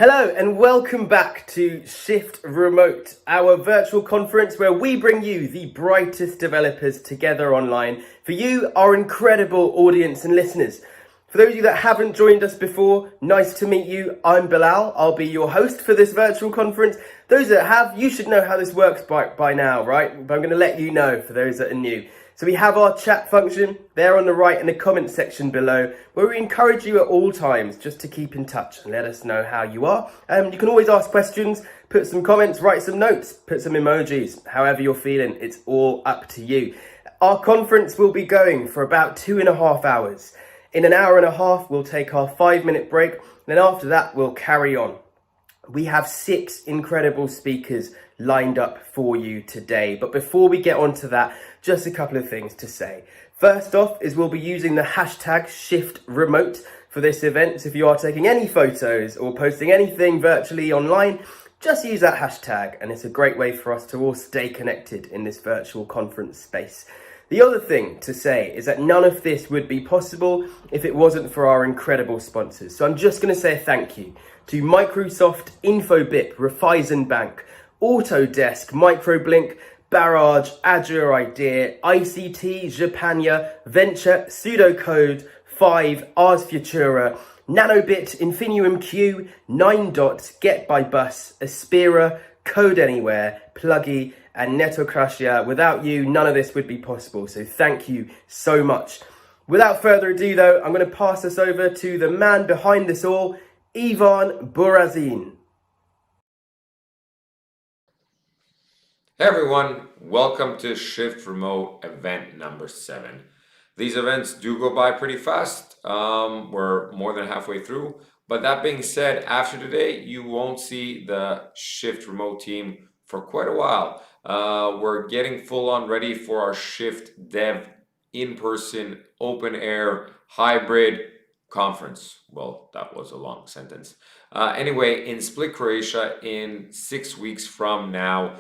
Hello and welcome back to Shift Remote, our virtual conference where we bring you the brightest developers together online for you, our incredible audience and listeners. For those of you that haven't joined us before, nice to meet you. I'm Bilal. I'll be your host for this virtual conference. Those that have, you should know how this works by now, right? But I'm going to let you know for those that are new. So we have our chat function there on the right in the comment section below, where we encourage you at all times just to keep in touch and let us know how you are. You can always ask questions, put some comments, write some notes, put some emojis, however you're feeling. It's all up to you. Our conference will be going for about 2.5 hours. In an hour and a half, we'll take our 5-minute break. And then after that, we'll carry on. We have 6 incredible speakers lined up for you today. But before we get on to that, just a couple of things to say. First off is we'll be using the hashtag #ShiftRemote for this event. So if you are taking any photos or posting anything virtually online, just use that hashtag. And it's a great way for us to all stay connected in this virtual conference space. The other thing to say is that none of this would be possible if it wasn't for our incredible sponsors. So I'm just going to say a thank you to Microsoft, Infobip, Raiffeisen Bank, Autodesk, Microblink, Barrage, Azure Idea, ICT, Japania, Venture, Pseudocode, 5, Ars Futura, Nanobit, Infinium Q, 9dot, Get by Bus, Aspira, Code Anywhere, Pluggy, and Netocracia. Without you, none of this would be possible. So thank you so much. Without further ado, though, I'm going to pass this over to the man behind this all, Ivan Burazin. Hey everyone, welcome to Shift Remote event number 7. These events do go by pretty fast. We're more than halfway through. But that being said, after today, you won't see the Shift Remote team for quite a while. We're getting full on ready for our Shift Dev in-person, open air, hybrid conference. Well, that was a long sentence. Anyway, in Split, Croatia, in 6 weeks from now,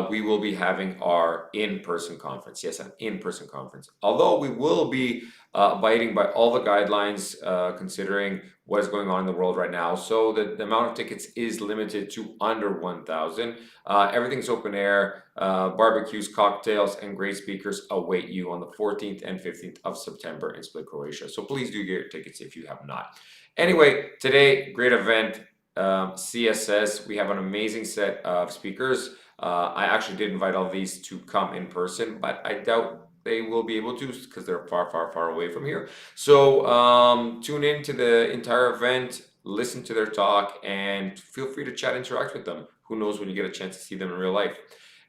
we will be having our in-person conference. Yes, an in-person conference. Although we will be abiding by all the guidelines, considering what is going on in the world right now. So the amount of tickets is limited to under 1,000. Everything's open air. Barbecues, cocktails, and great speakers await you on the 14th and 15th of September in Split, Croatia. So please do get your tickets if you have not. Anyway, today, great event, CSS. We have an amazing set of speakers. I actually did invite all these to come in person, but I doubt they will be able to because they're far away from here. So tune in to the entire event, listen to their talk, and feel free to chat, interact with them. Who knows when you get a chance to see them in real life.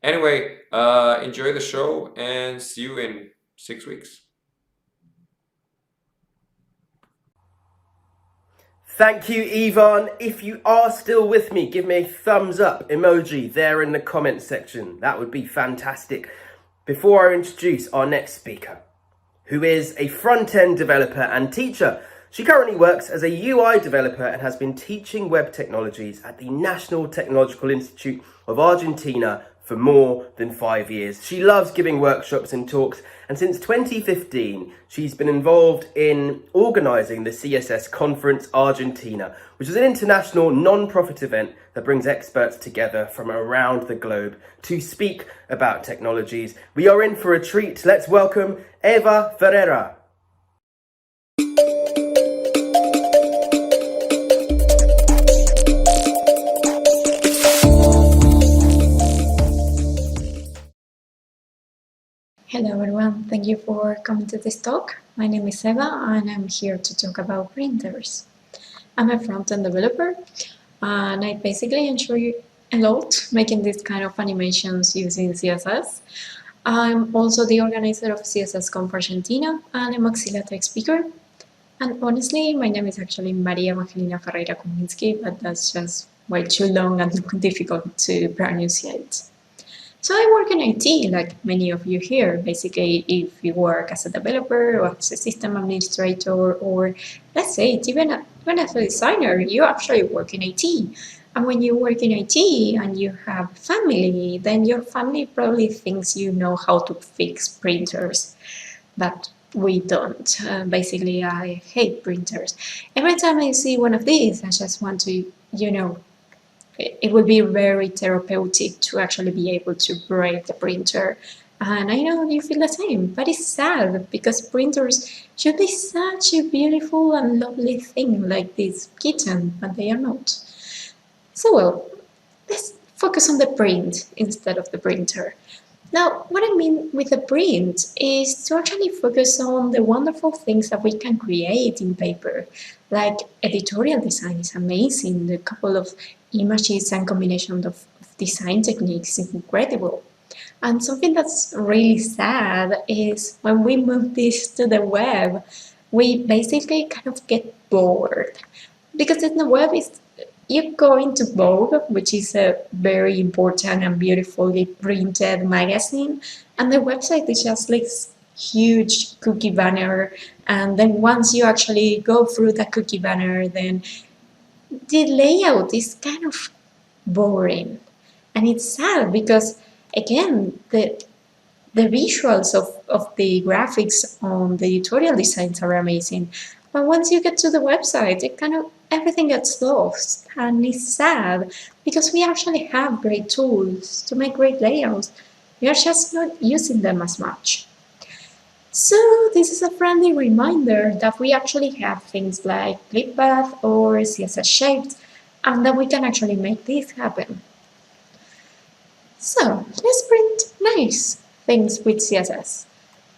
Anyway, enjoy the show and see you in 6 weeks. Thank you, Ivan. If you are still with me, give me a thumbs up emoji there in the comment section. That would be fantastic. Before I introduce our next speaker, who is a front-end developer and teacher. She currently works as a UI developer and has been teaching web technologies at the National Technological Institute of Argentina for more than 5 years. She loves giving workshops and talks, and since 2015, she's been involved in organizing the CSS Conference Argentina, which is an international non-profit event that brings experts together from around the globe to speak about technologies. We are in for a treat. Let's welcome Eva Ferreira. Hello everyone, thank you for coming to this talk. My name is Eva and I'm here to talk about printers. I'm a front-end developer and I basically enjoy a lot making this kind of animations using CSS. I'm also the organizer of CSS Conf Argentina and a Maxilla speaker. And honestly, my name is actually Maria Evangelina Ferreira Kuminski, but that's just way too long and difficult to pronunciate. So I work in IT, like many of you here. Basically, if you work as a developer or as a system administrator, or let's say even as a designer, you actually work in IT. And when you work in IT and you have family, then your family probably thinks you know how to fix printers. But we don't. Basically, I hate printers. Every time I see one of these, I just want to, it would be very therapeutic to actually be able to break the printer. And I know you feel the same, but it's sad because printers should be such a beautiful and lovely thing like this kitten, but they are not. So well, let's focus on the print instead of the printer. Now, what I mean with the print is to actually focus on the wonderful things that we can create in paper. Like editorial design is amazing. The couple of images and combination of design techniques is incredible. And something that's really sad is when we move this to the web, we basically kind of get bored. Because in the web, you go into Vogue, which is a very important and beautifully printed magazine, and the website is just like huge cookie banner. And then once you actually go through the cookie banner, then the layout is kind of boring. And it's sad because, again, the visuals of the graphics on the tutorial designs are amazing. But once you get to the website, it kind of everything gets lost, and it's sad because we actually have great tools to make great layouts. We are just not using them as much. So this is a friendly reminder that we actually have things like ClipPath or CSS shapes, and that we can actually make this happen. So let's print nice things with CSS.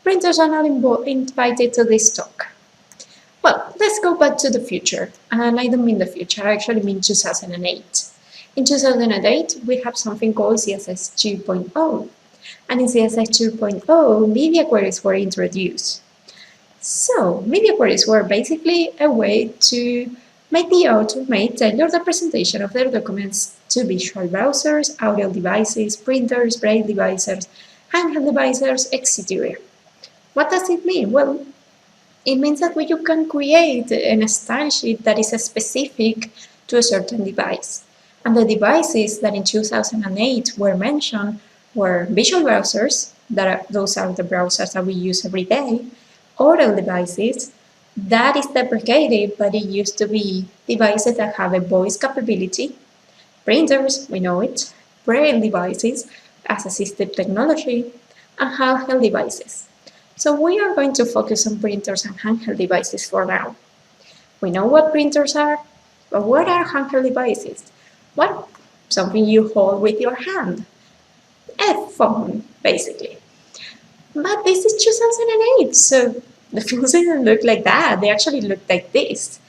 Printers are not invited to this talk. Well, let's go back to the future, and I don't mean the future, I actually mean 2008. In 2008, we have something called CSS 2.0, and in CSS 2.0, media queries were introduced. So, media queries were basically a way to make the automate tailored representation of their documents to visual browsers, audio devices, printers, braille devices, handheld devices, etc. What does it mean? Well, it means that you can create a style sheet that is specific to a certain device. And the devices that in 2008 were mentioned were visual browsers, those are the browsers that we use every day, oral devices, that is deprecated, but it used to be devices that have a voice capability, printers, we know it, braille devices as assistive technology, and handheld devices. So we are going to focus on printers and handheld devices for now. We know what printers are, but what are handheld devices? Well, something you hold with your hand. A phone, basically. But this is 2008, so the phones didn't look like that. They actually looked like this.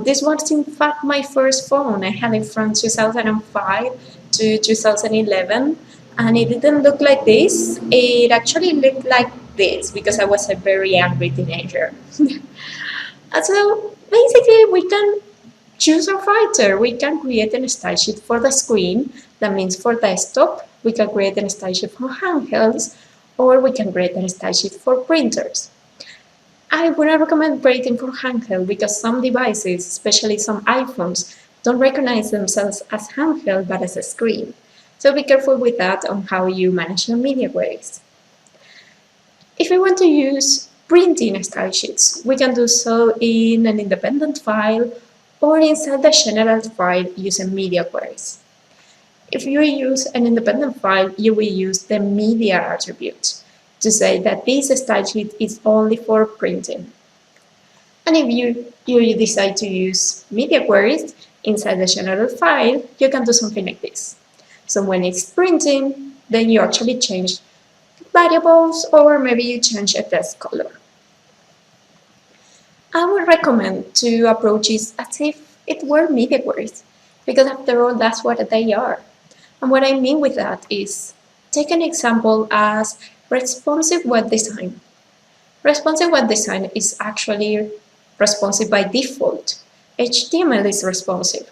This was in fact my first phone. I had it from 2005 to 2011, and it didn't look like this. It actually looked like this because I was a very angry teenager. So basically, we can choose our filter. We can create a style sheet for the screen. That means for desktop. We can create a style sheet for handhelds, or we can create a style sheet for printers. I wouldn't recommend creating for handheld because some devices, especially some iPhones, don't recognize themselves as handheld but as a screen. So be careful with that on how you manage your media queries. If we want to use printing style sheets, we can do so in an independent file or inside the general file using media queries. If you use an independent file, you will use the media attribute to say that this style sheet is only for printing. And if you decide to use media queries inside the general file, you can do something like this. So when it's printing, then you actually change variables, or maybe you change a text color. I would recommend to approach it as if it were media queries, because after all, that's what they are. And what I mean with that is, take an example as responsive web design. Responsive web design is actually responsive by default. HTML is responsive.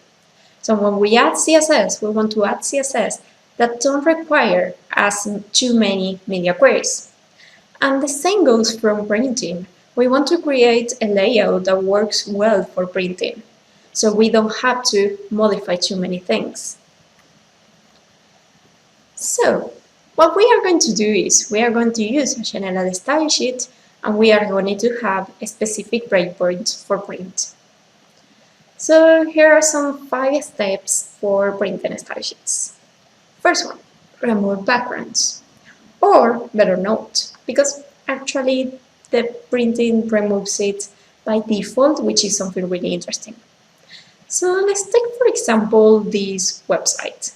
So when we add CSS, we want to add CSS that don't require as too many media queries. And the same goes from printing. We want to create a layout that works well for printing, so we don't have to modify too many things. So what we are going to do is we are going to use a general style sheet, and we are going to have a specific breakpoint for print. So here are some 5 steps for printing style sheets. First one, remove backgrounds. Or better not, because actually the printing removes it by default, which is something really interesting. So let's take, for example, this website.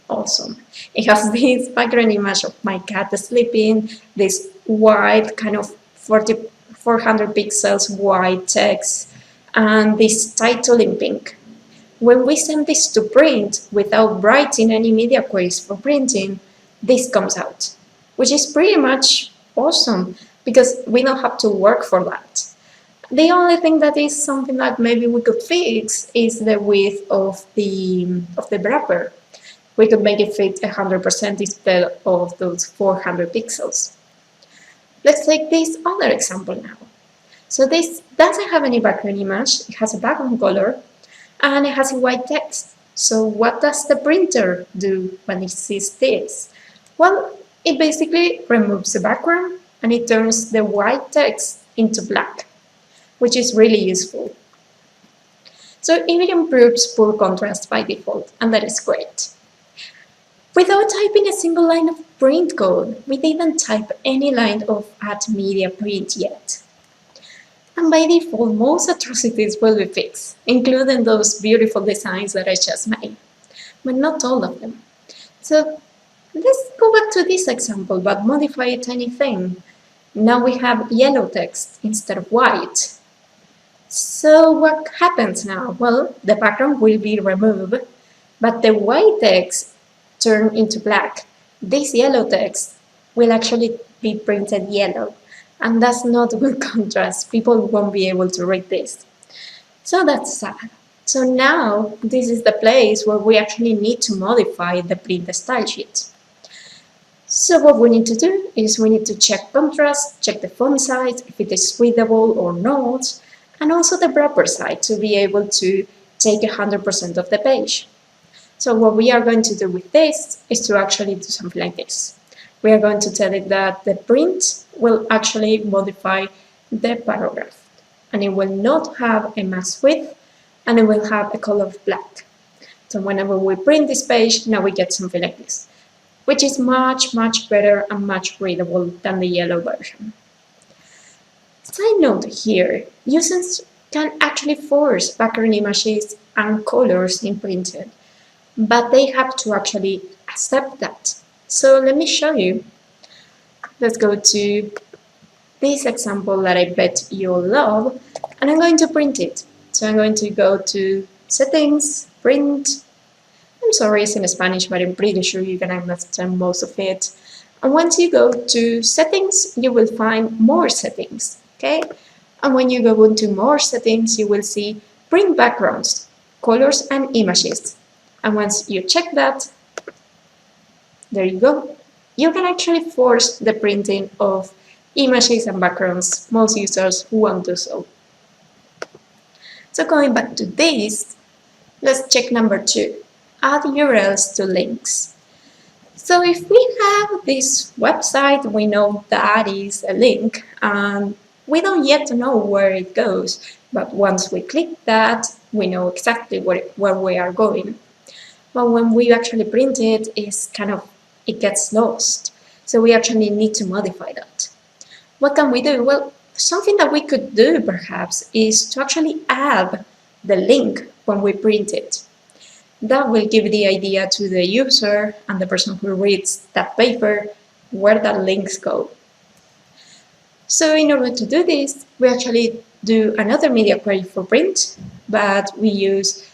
Awesome. It has this background image of my cat sleeping, this white kind of 400 pixels white text, and this title in pink. When we send this to print without writing any media queries for printing, this comes out, which is pretty much awesome because we don't have to work for that. The only thing that is something that maybe we could fix is the width of the wrapper. We could make it fit 100% instead of those 400 pixels. Let's take this other example now. So this doesn't have any background image, it has a background color, and it has a white text. So what does the printer do when it sees this? Well, it basically removes the background and it turns the white text into black, which is really useful. So it improves poor contrast by default, and that is great. Without typing a single line of print code, we didn't type any line of add media print yet. And by default, most atrocities will be fixed, including those beautiful designs that I just made, but not all of them. So let's go back to this example, but modify a tiny thing. Now we have yellow text instead of white. So what happens now? Well, the background will be removed, but the white text turned into black. This yellow text will actually be printed yellow, and that's not good contrast. People won't be able to read this. So that's sad. So now this is the place where we actually need to modify the print style sheet. So what we need to do is we need to check contrast, check the font size, if it is readable or not, and also the wrapper size to be able to take 100% of the page. So what we are going to do with this is to actually do something like this. We are going to tell it that the print will actually modify the paragraph, and it will not have a max width, and it will have a color of black. So whenever we print this page, now we get something like this, which is much, much better and much readable than the yellow version. Side note here, users can actually force background images and colors in printed, but they have to actually accept that. So let me show you. Let's go to this example that I bet you'll love, and I'm going to print it. So I'm going to go to Settings, Print. I'm sorry, it's in Spanish, but I'm pretty sure you can understand most of it. And once you go to Settings, you will find More Settings, okay? And when you go into More Settings, you will see Print Backgrounds, Colors and Images. And once you check that, there you go. You can actually force the printing of images and backgrounds. Most users won't do so. So going back to this, let's check number 2. Add URLs to links. So if we have this website, we know that is a link, and we don't yet know where it goes. But once we click that, we know exactly where we are going. But when we actually print it, it gets lost. So we actually need to modify that. What can we do? Well, something that we could do perhaps is to actually add the link when we print it. That will give the idea to the user and the person who reads that paper where the links go. So in order to do this, we actually do another media query for print, but we use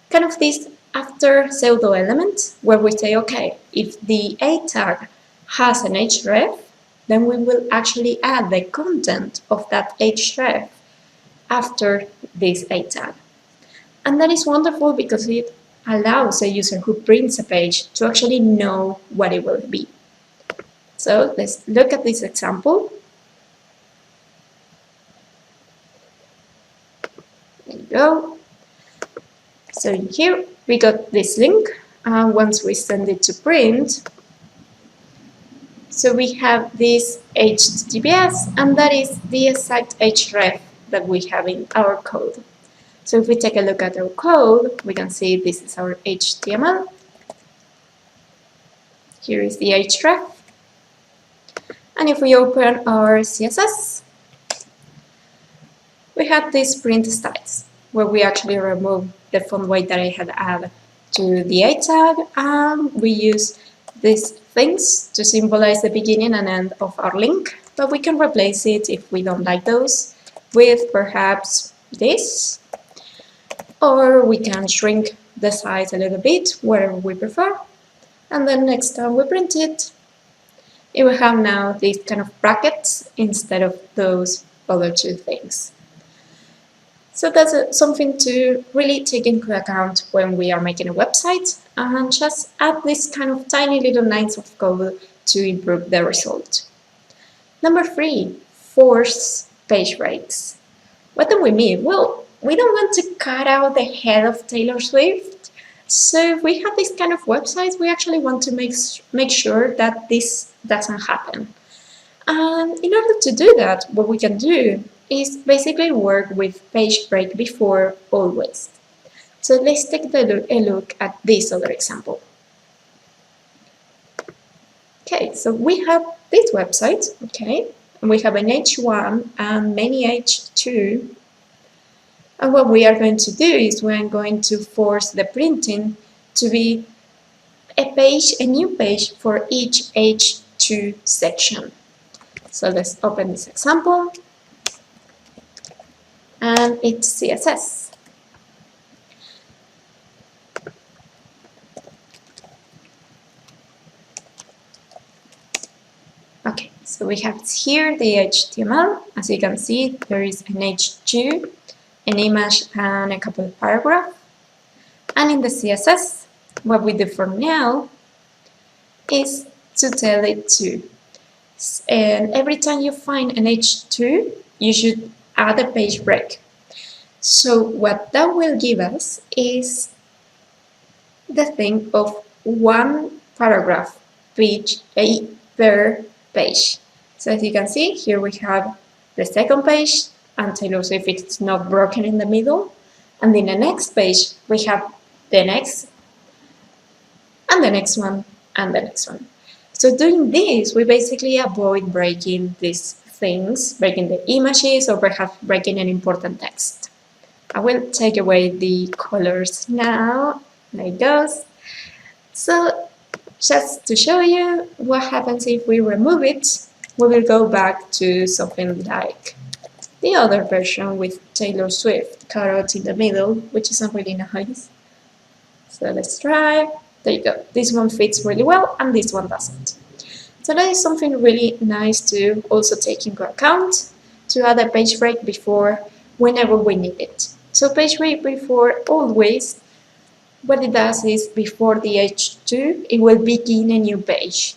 kind of this after pseudo element where we say, okay, if the A tag has an href, then we will actually add the content of that href after this A tag. And that is wonderful because it allows a user who prints a page to actually know what it will be. So let's look at this example. There you go. So here we got this link, and once we send it to print, So we have this HTTPS, and that is the exact href that we have in our code. So if we take a look at our code, we can see this is our HTML. Here is the href. And if we open our CSS, we have these print styles, where we actually remove the font weight that I had added to the A tag, and we use these things to symbolize the beginning and end of our link, but we can replace it if we don't like those with perhaps this, or we can shrink the size a little bit, whatever we prefer, and then next time we print it, it will have now these kind of brackets instead of those other two things. So that's something to really take into account when we are making a website, and just add this kind of tiny little lines of code to improve the result. Number 3, force page breaks. What do we mean? Well, we don't want to cut out the head of Taylor Swift. So if we have this kind of websites, we actually want to make sure that this doesn't happen. And in order to do that, what we can do is basically work with page break before always. So let's take a look at this other example. Okay, so we have this website, okay, and we have an H1 and many H2. And what we are going to do is we're going to force the printing to be a new page for each H2 section. So let's open this example, and it's CSS. Okay, so we have here the HTML. As you can see, there is an H2, an image, and a couple of paragraphs. And in the CSS, what we do for now is to tell it to. And every time you find an H2, you should add a page break. So what that will give us is the thing of one paragraph per page. So as you can see, here we have the second page, and Taylor Swift is not broken in the middle. And in the next page, we have the next, and the next one, and the next one. So doing this, we basically avoid breaking these things, breaking the images, or perhaps breaking an important text. I will take away the colors now, there it goes. So just to show you what happens if we remove it, we will go back to something like the other version with Taylor Swift cut out in the middle, which isn't really nice. So let's try. There you go. This one fits really well, and this one doesn't. So that is something really nice to also take into account, to add a page break before whenever we need it. So page break before always, what it does is before the H2, it will begin a new page.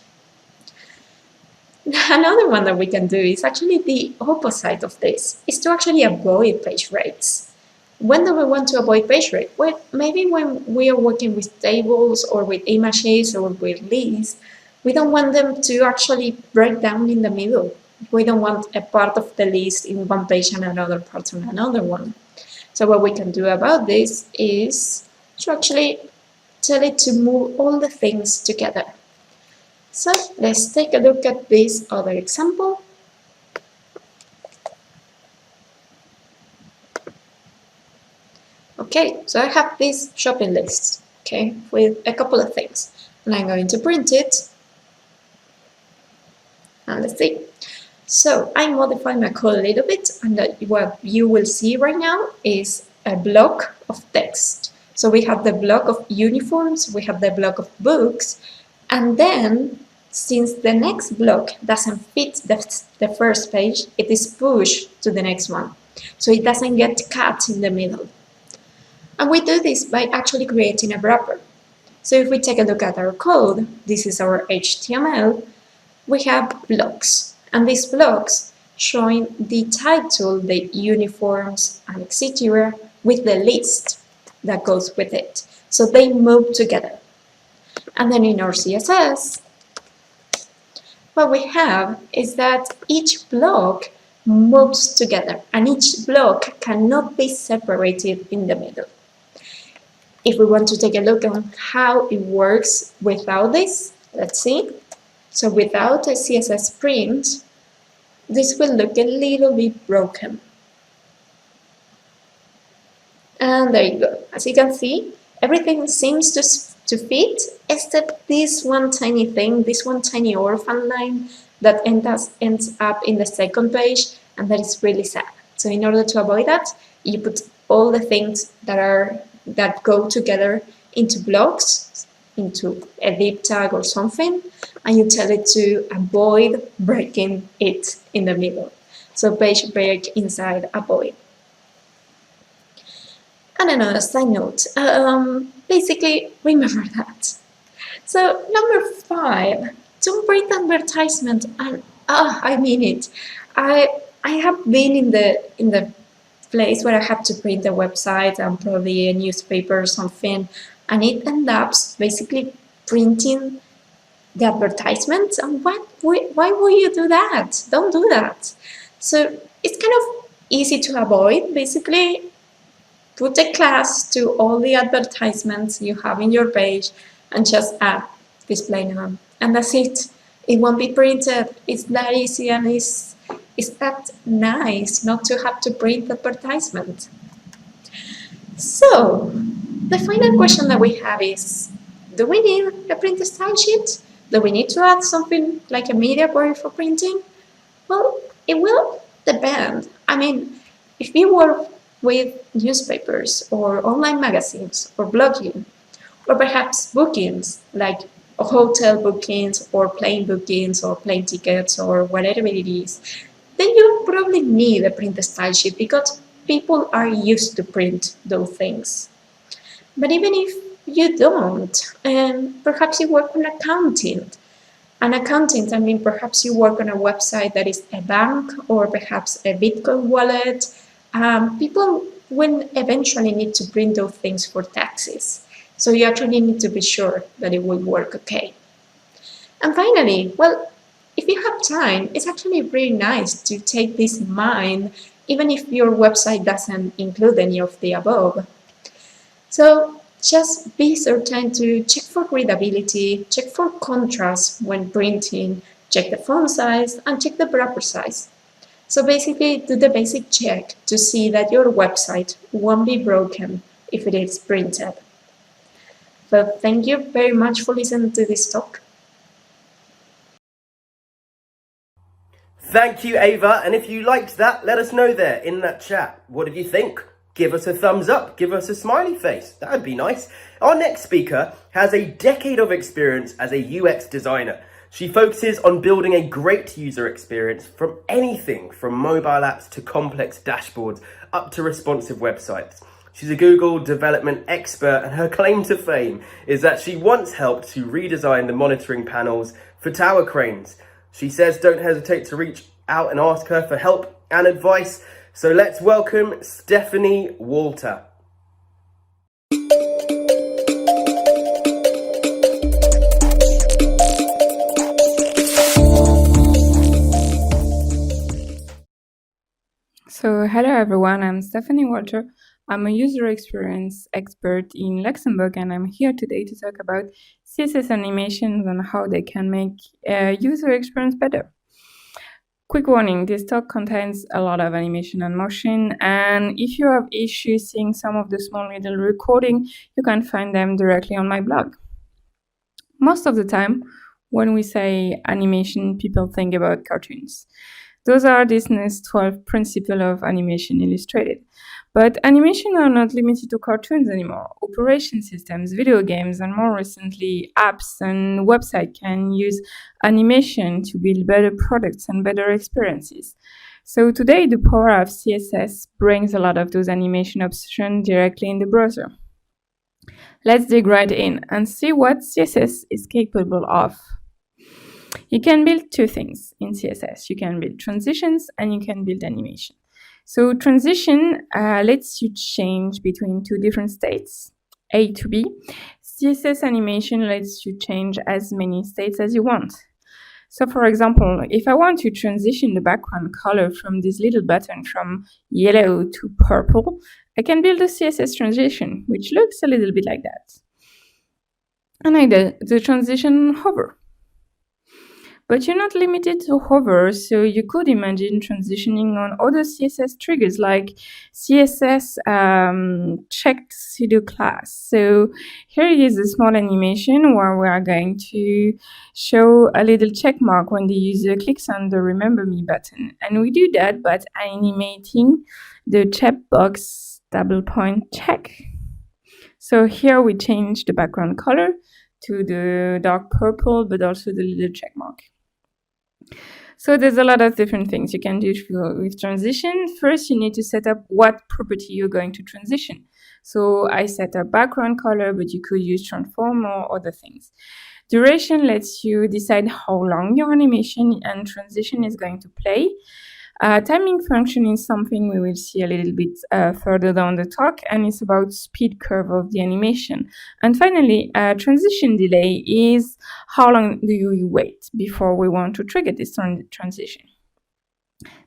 Another one that we can do is actually the opposite of this, is to actually avoid page breaks. When do we want to avoid page break? Well, maybe when we are working with tables or with images or with lists, we don't want them to actually break down in the middle. We don't want a part of the list in one page and another part on another one. So what we can do about this is to actually tell it to move all the things together. So let's take a look at this other example. Okay, so I have this shopping list, okay, with a couple of things, and I'm going to print it. And let's see. So I modified my code a little bit, and what you will see right now is a block of text. So we have the block of uniforms, we have the block of books, and then since the next block doesn't fit the first page, it is pushed to the next one. So it doesn't get cut in the middle. And we do this by actually creating a wrapper. So if we take a look at our code, this is our HTML, we have blocks. And these blocks showing the title, the uniforms, and etc. with the list that goes with it. So they move together. And then in our CSS, what we have is that each block moves together and each block cannot be separated in the middle. If we want to take a look on how it works without this, let's see. So without a CSS print, this will look a little bit broken. And there you go. As you can see, everything seems to fit, except this one tiny thing, this one tiny orphan line that ends up in the second page, and that is really sad. So in order to avoid that, you put all the things that go together into blocks, into a div tag or something, and you tell it to avoid breaking it in the middle. So page break inside avoid. And another side note, basically remember that. So number 5, don't print advertisement. And I mean it. I have been in the place where I have to print a website and probably a newspaper or something, and it ends up basically printing the advertisement. And why would you do that? Don't do that. So it's kind of easy to avoid. Basically, put a class to all the advertisements you have in your page and just add display none. And that's it. It won't be printed. It's that easy, and it's that nice not to have to print advertisement. So the final question that we have is, do we need a print style sheet? Do we need to add something like a media query for printing? Well, it will depend. I mean, if you work with newspapers or online magazines or blogging, or perhaps bookings like hotel bookings or plane bookings or plane tickets or whatever it is, then you probably need a print style sheet because people are used to print those things. But even if you don't, and perhaps you work on accounting, I mean, perhaps you work on a website that is a bank or perhaps a Bitcoin wallet. People will eventually need to print those things for taxes. So you actually need to be sure that it will work okay. And finally, well, if you have time, it's actually really nice to take this in mind, even if your website doesn't include any of the above. So just be certain to check for readability, check for contrast when printing, check the font size, and check the wrapper size. So basically, do the basic check to see that your website won't be broken if it is printed. So thank you very much for listening to this talk. Thank you, Ava. And if you liked that, let us know there in that chat. What did you think? Give us a thumbs up. Give us a smiley face. That would be nice. Our next speaker has a decade of experience as a UX designer. She focuses on building a great user experience from anything from mobile apps to complex dashboards up to responsive websites. She's a Google development expert, and her claim to fame is that she once helped to redesign the monitoring panels for tower cranes. She says don't hesitate to reach out and ask her for help and advice. So let's welcome Stephanie Walter. So hello everyone, I'm Stephanie Walter. I'm a user experience expert in Luxembourg, and I'm here today to talk about CSS animations and how they can make user experience better. Quick warning, this talk contains a lot of animation and motion, and if you have issues seeing some of the small little recording, you can find them directly on my blog. Most of the time, when we say animation, people think about cartoons. Those are Disney's 12 principles of animation illustrated. But animation are not limited to cartoons anymore. Operation systems, video games, and more recently, apps and websites can use animation to build better products and better experiences. So today, the power of CSS brings a lot of those animation options directly in the browser. Let's dig right in and see what CSS is capable of. You can build two things in CSS. You can build transitions and you can build animation. So transition lets you change between two different states, A to B. CSS animation lets you change as many states as you want. So for example, if I want to transition the background color from this little button from yellow to purple, I can build a CSS transition, which looks a little bit like that. And I do the transition hover. But you're not limited to hover, so you could imagine transitioning on other CSS triggers like CSS checked pseudo class. So here is a small animation where we are going to show a little check mark when the user clicks on the Remember Me button. And we do that by animating the checkbox double point check. So here we change the background color to the dark purple, but also the little check mark. So there's a lot of different things you can do with transition. First, you need to set up what property you're going to transition. So I set up background color, but you could use transform or other things. Duration lets you decide how long your animation and transition is going to play. Timing function is something we will see a little bit further down the talk, and it's about speed curve of the animation. And finally, transition delay is how long do you wait before we want to trigger this transition.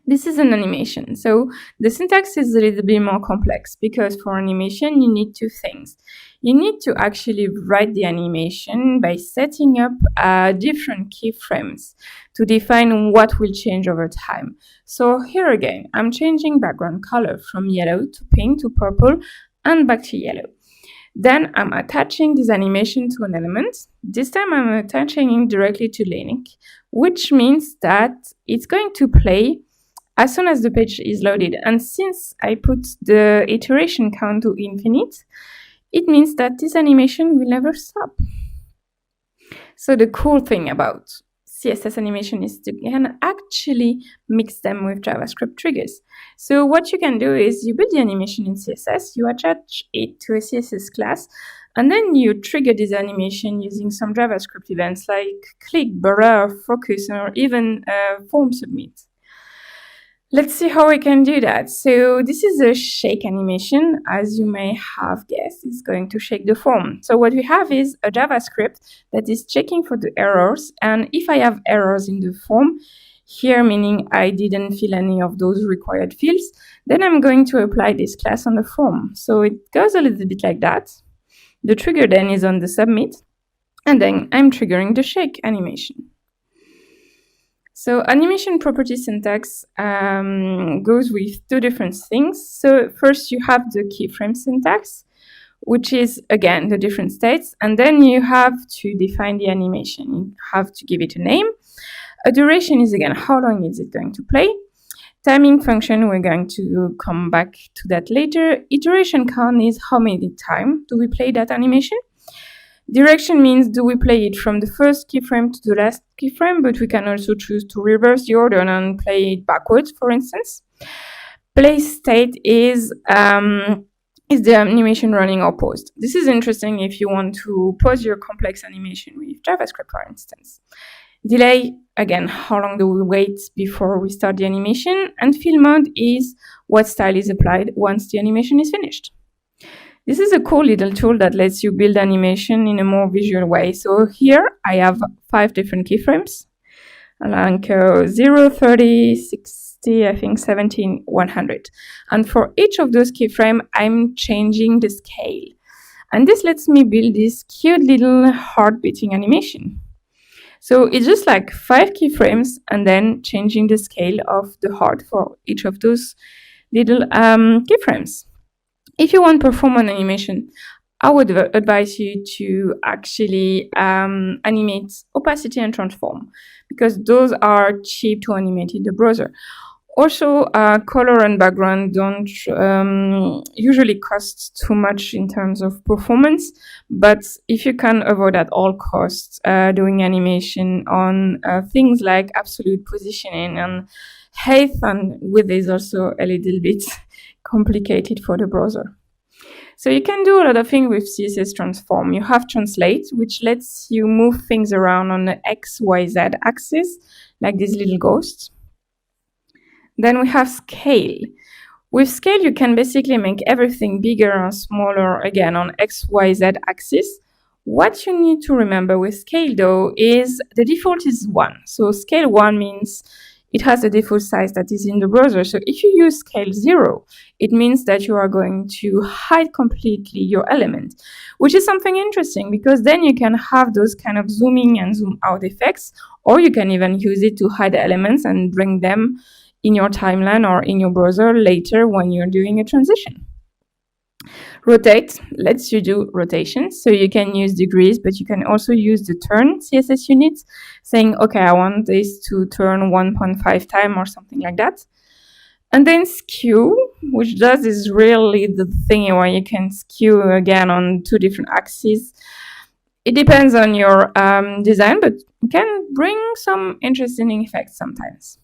This is an animation, so the syntax is a little bit more complex because for animation you need two things. You need to actually write the animation by setting up different keyframes to define what will change over time. So here again, I'm changing background color from yellow to pink to purple and back to yellow. Then I'm attaching this animation to an element. This time I'm attaching it directly to link, which means that it's going to play as soon as the page is loaded. And since I put the iteration count to infinite, it means that this animation will never stop. So the cool thing about CSS animation is you can actually mix them with JavaScript triggers. So what you can do is you build the animation in CSS, you attach it to a CSS class, and then you trigger this animation using some JavaScript events like click, blur, focus, or even form submit. Let's see how we can do that. So this is a shake animation. As you may have guessed, it's going to shake the form. So what we have is a JavaScript that is checking for the errors. And if I have errors in the form, here meaning I didn't fill any of those required fields, then I'm going to apply this class on the form. So it goes a little bit like that. The trigger then is on the submit. And then I'm triggering the shake animation. So animation property syntax goes with two different things. So first you have the keyframe syntax, which is, again, the different states. And then you have to define the animation. You have to give it a name. A duration is, again, how long is it going to play. Timing function, we're going to come back to that later. Iteration count is how many times do we play that animation. Direction means do we play it from the first keyframe to the last keyframe, but we can also choose to reverse the order and play it backwards, for instance. Place state is the animation running or paused. This is interesting if you want to pause your complex animation with JavaScript, for instance. Delay, again, how long do we wait before we start the animation? And fill mode is what style is applied once the animation is finished. This is a cool little tool that lets you build animation in a more visual way. So here I have 5 different keyframes, like 0, 30, 60, I think 17, 100. And for each of those keyframes, I'm changing the scale. And this lets me build this cute little heart beating animation. So it's just like 5 keyframes and then changing the scale of the heart for each of those little keyframes. If you want to perform an animation, I would advise you to actually animate opacity and transform, because those are cheap to animate in the browser. Also, color and background don't usually cost too much in terms of performance, but if you can avoid at all costs doing animation on things like absolute positioning and height and width is also a little bit complicated for the browser. So you can do a lot of things with CSS transform. You have translate, which lets you move things around on the X, Y, Z axis, like these little ghosts. Then we have scale. With scale, you can basically make everything bigger or smaller, again, on X, Y, Z axis, What you need to remember with scale, though, is the default is 1. So scale 1 means it has a default size that is in the browser. So if you use scale 0, it means that you are going to hide completely your element, which is something interesting because then you can have those kind of zooming and zoom out effects, or you can even use it to hide the elements and bring them in your timeline or in your browser later when you're doing a transition. Rotate lets you do rotations, so you can use degrees, but you can also use the turn CSS units, saying, okay, I want this to turn 1.5 times or something like that. And then skew, which does is really the thing where you can skew again on 2 different axes. It depends on your design, but it can bring some interesting effects sometimes.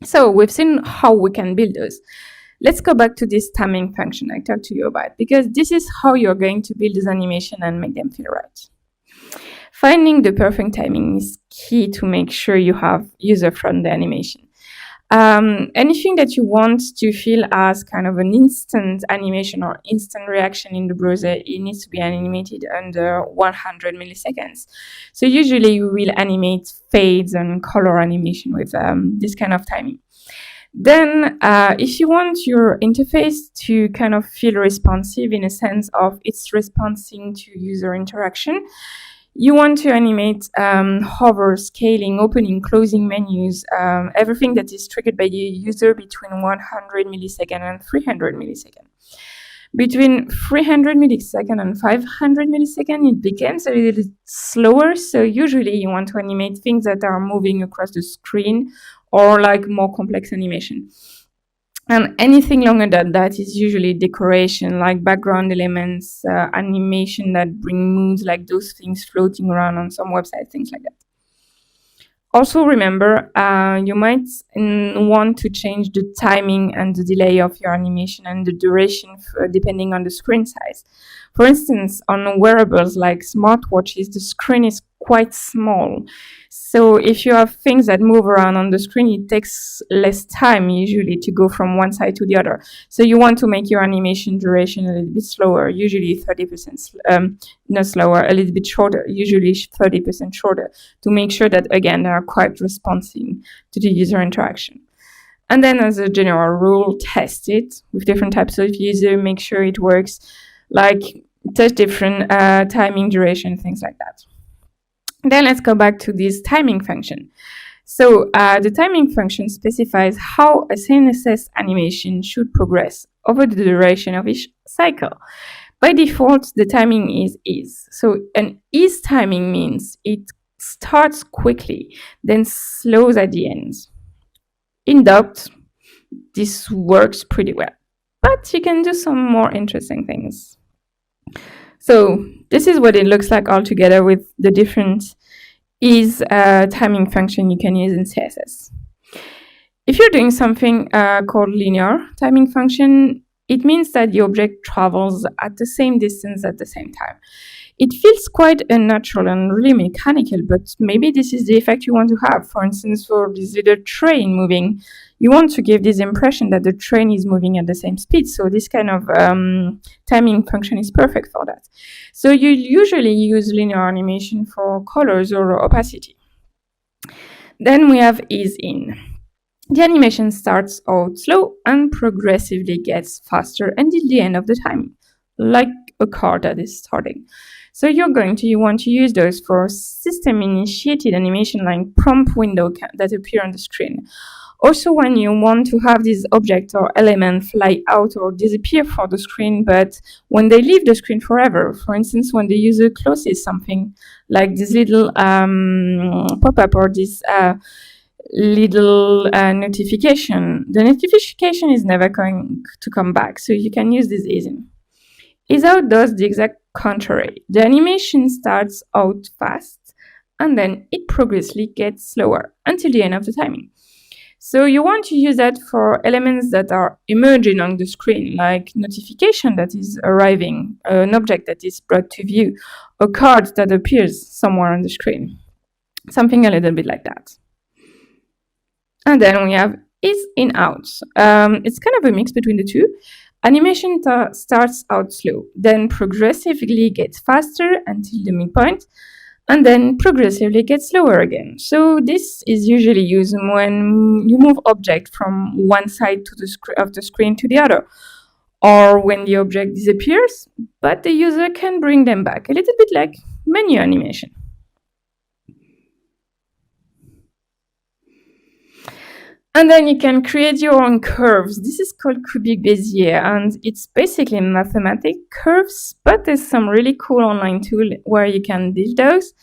So we've seen how we can build those. Let's go back to this timing function I talked to you about, because this is how you're going to build this animation and make them feel right. Finding the perfect timing is key to make sure you have user-friendly animation. Anything that you want to feel as kind of an instant animation or instant reaction in the browser, it needs to be animated under 100 milliseconds. So usually we will animate fades and color animation with this kind of timing. Then if you want your interface to kind of feel responsive in a sense of it's responding to user interaction, you want to animate hover, scaling, opening, closing menus, everything that is triggered by the user between 100 milliseconds and 300 milliseconds. Between 300 milliseconds and 500 milliseconds, it becomes a little slower. So usually you want to animate things that are moving across the screen or like more complex animation. And anything longer than that is usually decoration, like background elements, animation that bring moods, like those things floating around on some websites, things like that. Also remember, you might want to change the timing and the delay of your animation and the duration depending on the screen size. For instance, on wearables like smartwatches, the screen is quite small. So if you have things that move around on the screen, it takes less time usually to go from one side to the other. So you want to make your animation duration a little bit slower, usually 30%, not slower, a little bit shorter, usually 30% shorter, to make sure that, again, they are quite responsive to the user interaction. And then as a general rule, test it with different types of user, make sure it works, like test different timing, duration, things like that. Then let's go back to this timing function. So the timing function specifies how a CSS animation should progress over the duration of each cycle. By default, the timing is is. So an is timing means it starts quickly, then slows at the end. In doubt, this works pretty well, but you can do some more interesting things. So this is what it looks like all together with the different is timing function you can use in CSS. If you're doing something called linear timing function, it means that the object travels at the same distance at the same time. It feels quite unnatural and really mechanical, but maybe this is the effect you want to have. For instance, for this little train moving, you want to give this impression that the train is moving at the same speed. So this kind of timing function is perfect for that. So you usually use linear animation for colors or opacity. Then we have ease in. The animation starts out slow and progressively gets faster until the end of the timing, like a car that is starting. So you want to use those for system-initiated animation like prompt window that appear on the screen. Also, when you want to have this object or element fly out or disappear from the screen, but when they leave the screen forever, for instance, when the user closes something like this little pop-up or this little notification, the notification is never going to come back. So you can use this ease in. Ease out does the exact contrary. The animation starts out fast and then it progressively gets slower until the end of the timing. So you want to use that for elements that are emerging on the screen, like notification that is arriving, an object that is brought to view, a card that appears somewhere on the screen. Something a little bit like that. And then we have is in out. It's kind of a mix between the two. Animation starts out slow, then progressively gets faster until the midpoint, and then progressively gets slower again. So this is usually used when you move object from one side of the screen to the other, or when the object disappears, but the user can bring them back, a little bit like menu animation. And then you can create your own curves. This is called cubic Bezier, and it's basically mathematic curves, but there's some really cool online tool where you can build those.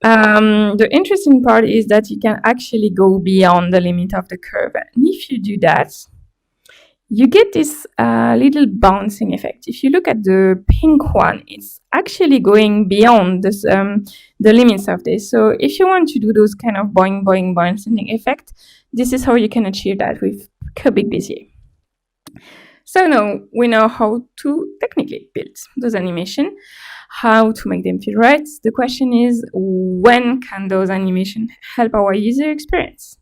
The interesting part is that you can actually go beyond the limit of the curve. And if you do that, you get this little bouncing effect. If you look at the pink one, it's actually going beyond this, the limits of this. So if you want to do those kind of boing, boing, bouncing effect, this is how you can achieve that with cubic Bezier. So now we know how to technically build those animations, how to make them feel right. The question is, when can those animations help our user experience?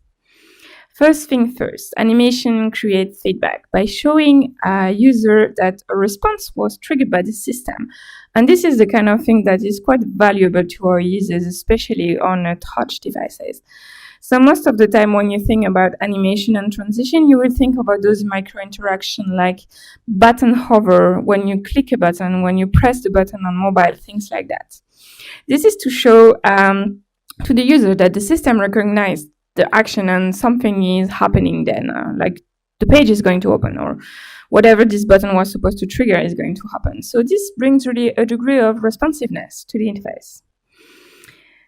First thing first, animation creates feedback by showing a user that a response was triggered by the system. And this is the kind of thing that is quite valuable to our users, especially on touch devices. So most of the time when you think about animation and transition, you will think about those micro interactions like button hover, when you click a button, when you press the button on mobile, things like that. This is to show to the user that the system recognized the action and something is happening then, like the page is going to open or whatever this button was supposed to trigger is going to happen. So this brings really a degree of responsiveness to the interface.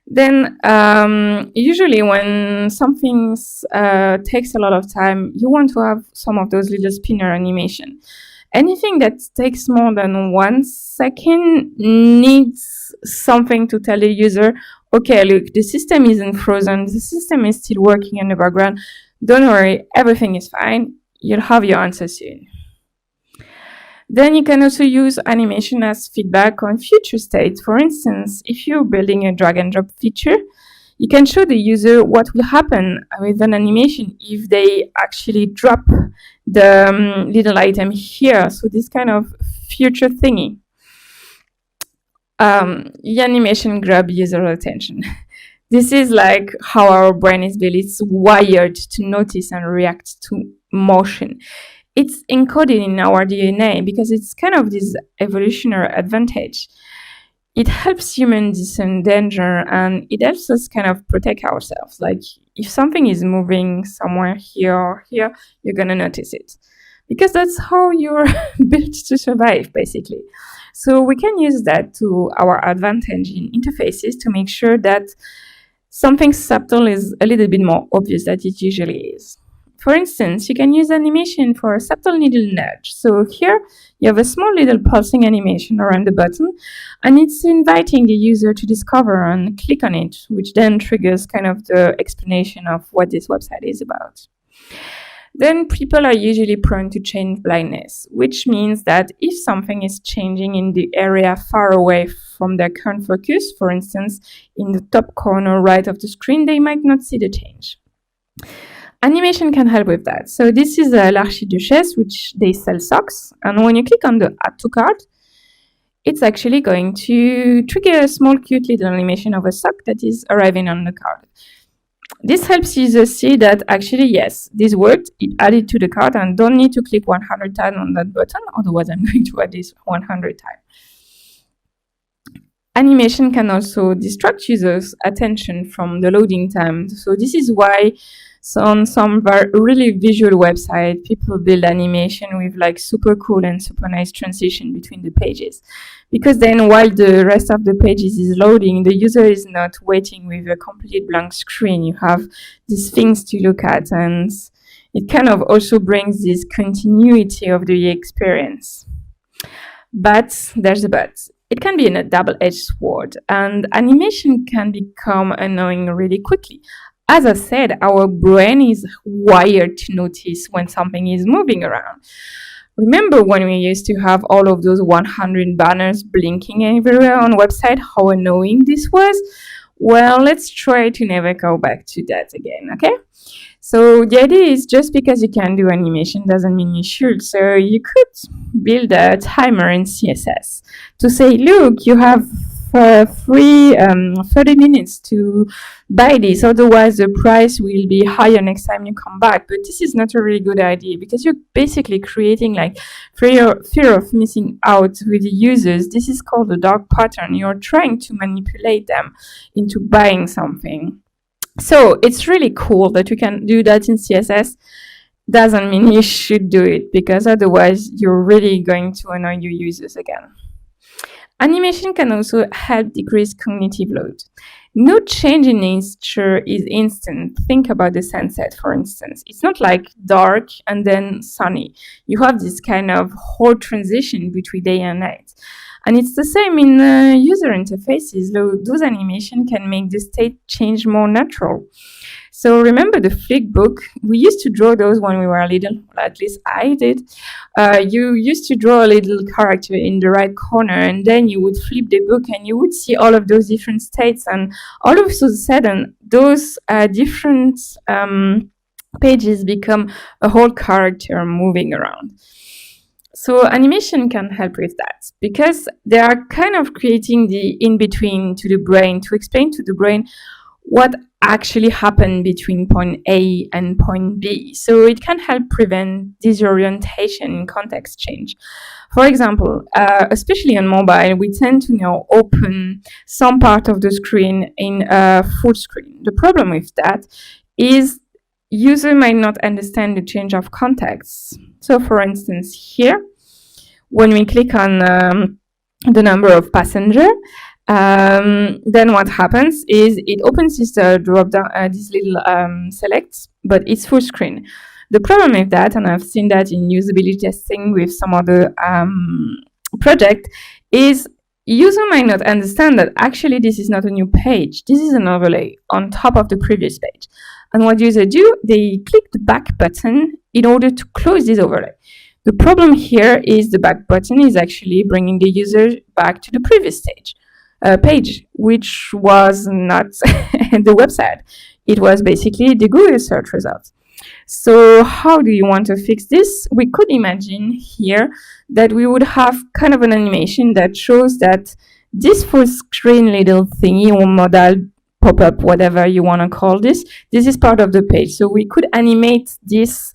Then usually when something takes a lot of time, you want to have some of those little spinner animation. Anything that takes more than 1 second needs something to tell the user, okay, look, the system isn't frozen, the system is still working in the background. Don't worry, everything is fine. You'll have your answer soon. Then you can also use animation as feedback on future states. For instance, if you're building a drag and drop feature, you can show the user what will happen with an animation if they actually drop the little item here. So this kind of future thingy. The animation grab user attention. This is like how our brain is built. It's wired to notice and react to motion. It's encoded in our DNA because it's kind of this evolutionary advantage. It helps humans discern danger and it helps us kind of protect ourselves. Like if something is moving somewhere here or here, you're going to notice it. Because that's how you're built to survive, basically. So we can use that to our advantage in interfaces to make sure that something subtle is a little bit more obvious than it usually is. For instance, you can use animation for a subtle needle nudge. So here you have a small little pulsing animation around the button, and it's inviting the user to discover and click on it, which then triggers kind of the explanation of what this website is about. Then people are usually prone to change blindness, which means that if something is changing in the area far away from their current focus, for instance, in the top corner right of the screen, they might not see the change. Animation can help with that. So this is a l'Archiduchesse, which they sell socks. And when you click on the Add to Cart, it's actually going to trigger a small cute little animation of a sock that is arriving on the cart. This helps users see that actually, yes, this worked, it added to the cart and don't need to click 100 times on that button, otherwise I'm going to add this 100 times. Animation can also distract users' attention from the loading time. So this is why on some really visual website, people build animation with like super cool and super nice transition between the pages. Because then while the rest of the pages is loading, the user is not waiting with a complete blank screen. You have these things to look at, and it kind of also brings this continuity of the experience. But there's a but. It can be a double-edged sword, and animation can become annoying really quickly. As I said, our brain is wired to notice when something is moving around. Remember when we used to have all of those 100 banners blinking everywhere on website, how annoying this was? Well, let's try to never go back to that again, okay? So the idea is just because you can do animation doesn't mean you should. So you could build a timer in CSS to say, look, you have free 30 minutes to buy this, otherwise the price will be higher next time you come back. But this is not a really good idea, because you're basically creating like fear of missing out with the users. This is called a dark pattern. You're trying to manipulate them into buying something. So it's really cool that you can do that in CSS. Doesn't mean you should do it, because otherwise you're really going to annoy your users again. Animation can also help decrease cognitive load. No change in nature is instant. Think about the sunset, for instance. It's not like dark and then sunny. You have this kind of whole transition between day and night. And it's the same in user interfaces. Those animations can make the state change more natural. So remember the flick book? We used to draw those when we were little, at least I did. You used to draw a little character in the right corner, and then you would flip the book and you would see all of those different states, and all of a sudden those different pages become a whole character moving around. So animation can help with that, because they are kind of creating the in-between to the brain, to explain to the brain what actually happened between point A and point B. So it can help prevent disorientation in context change. For example, especially on mobile, we tend to now open some part of the screen in full screen. The problem with that is user might not understand the change of context. So for instance, here, when we click on the number of passenger, then what happens is it opens this drop down, this little select, but it's full screen. The problem with that, and I've seen that in usability testing with some other project, is user might not understand that actually this is not a new page. This is an overlay on top of the previous page. And what users do, they click the back button in order to close this overlay. The problem here is the back button is actually bringing the user back to the previous page, which was not the website. It was basically the Google search results. So how do you want to fix this? We could imagine here that we would have kind of an animation that shows that this full screen little thingy or modal pop-up, whatever you want to call this is part of the page. So we could animate this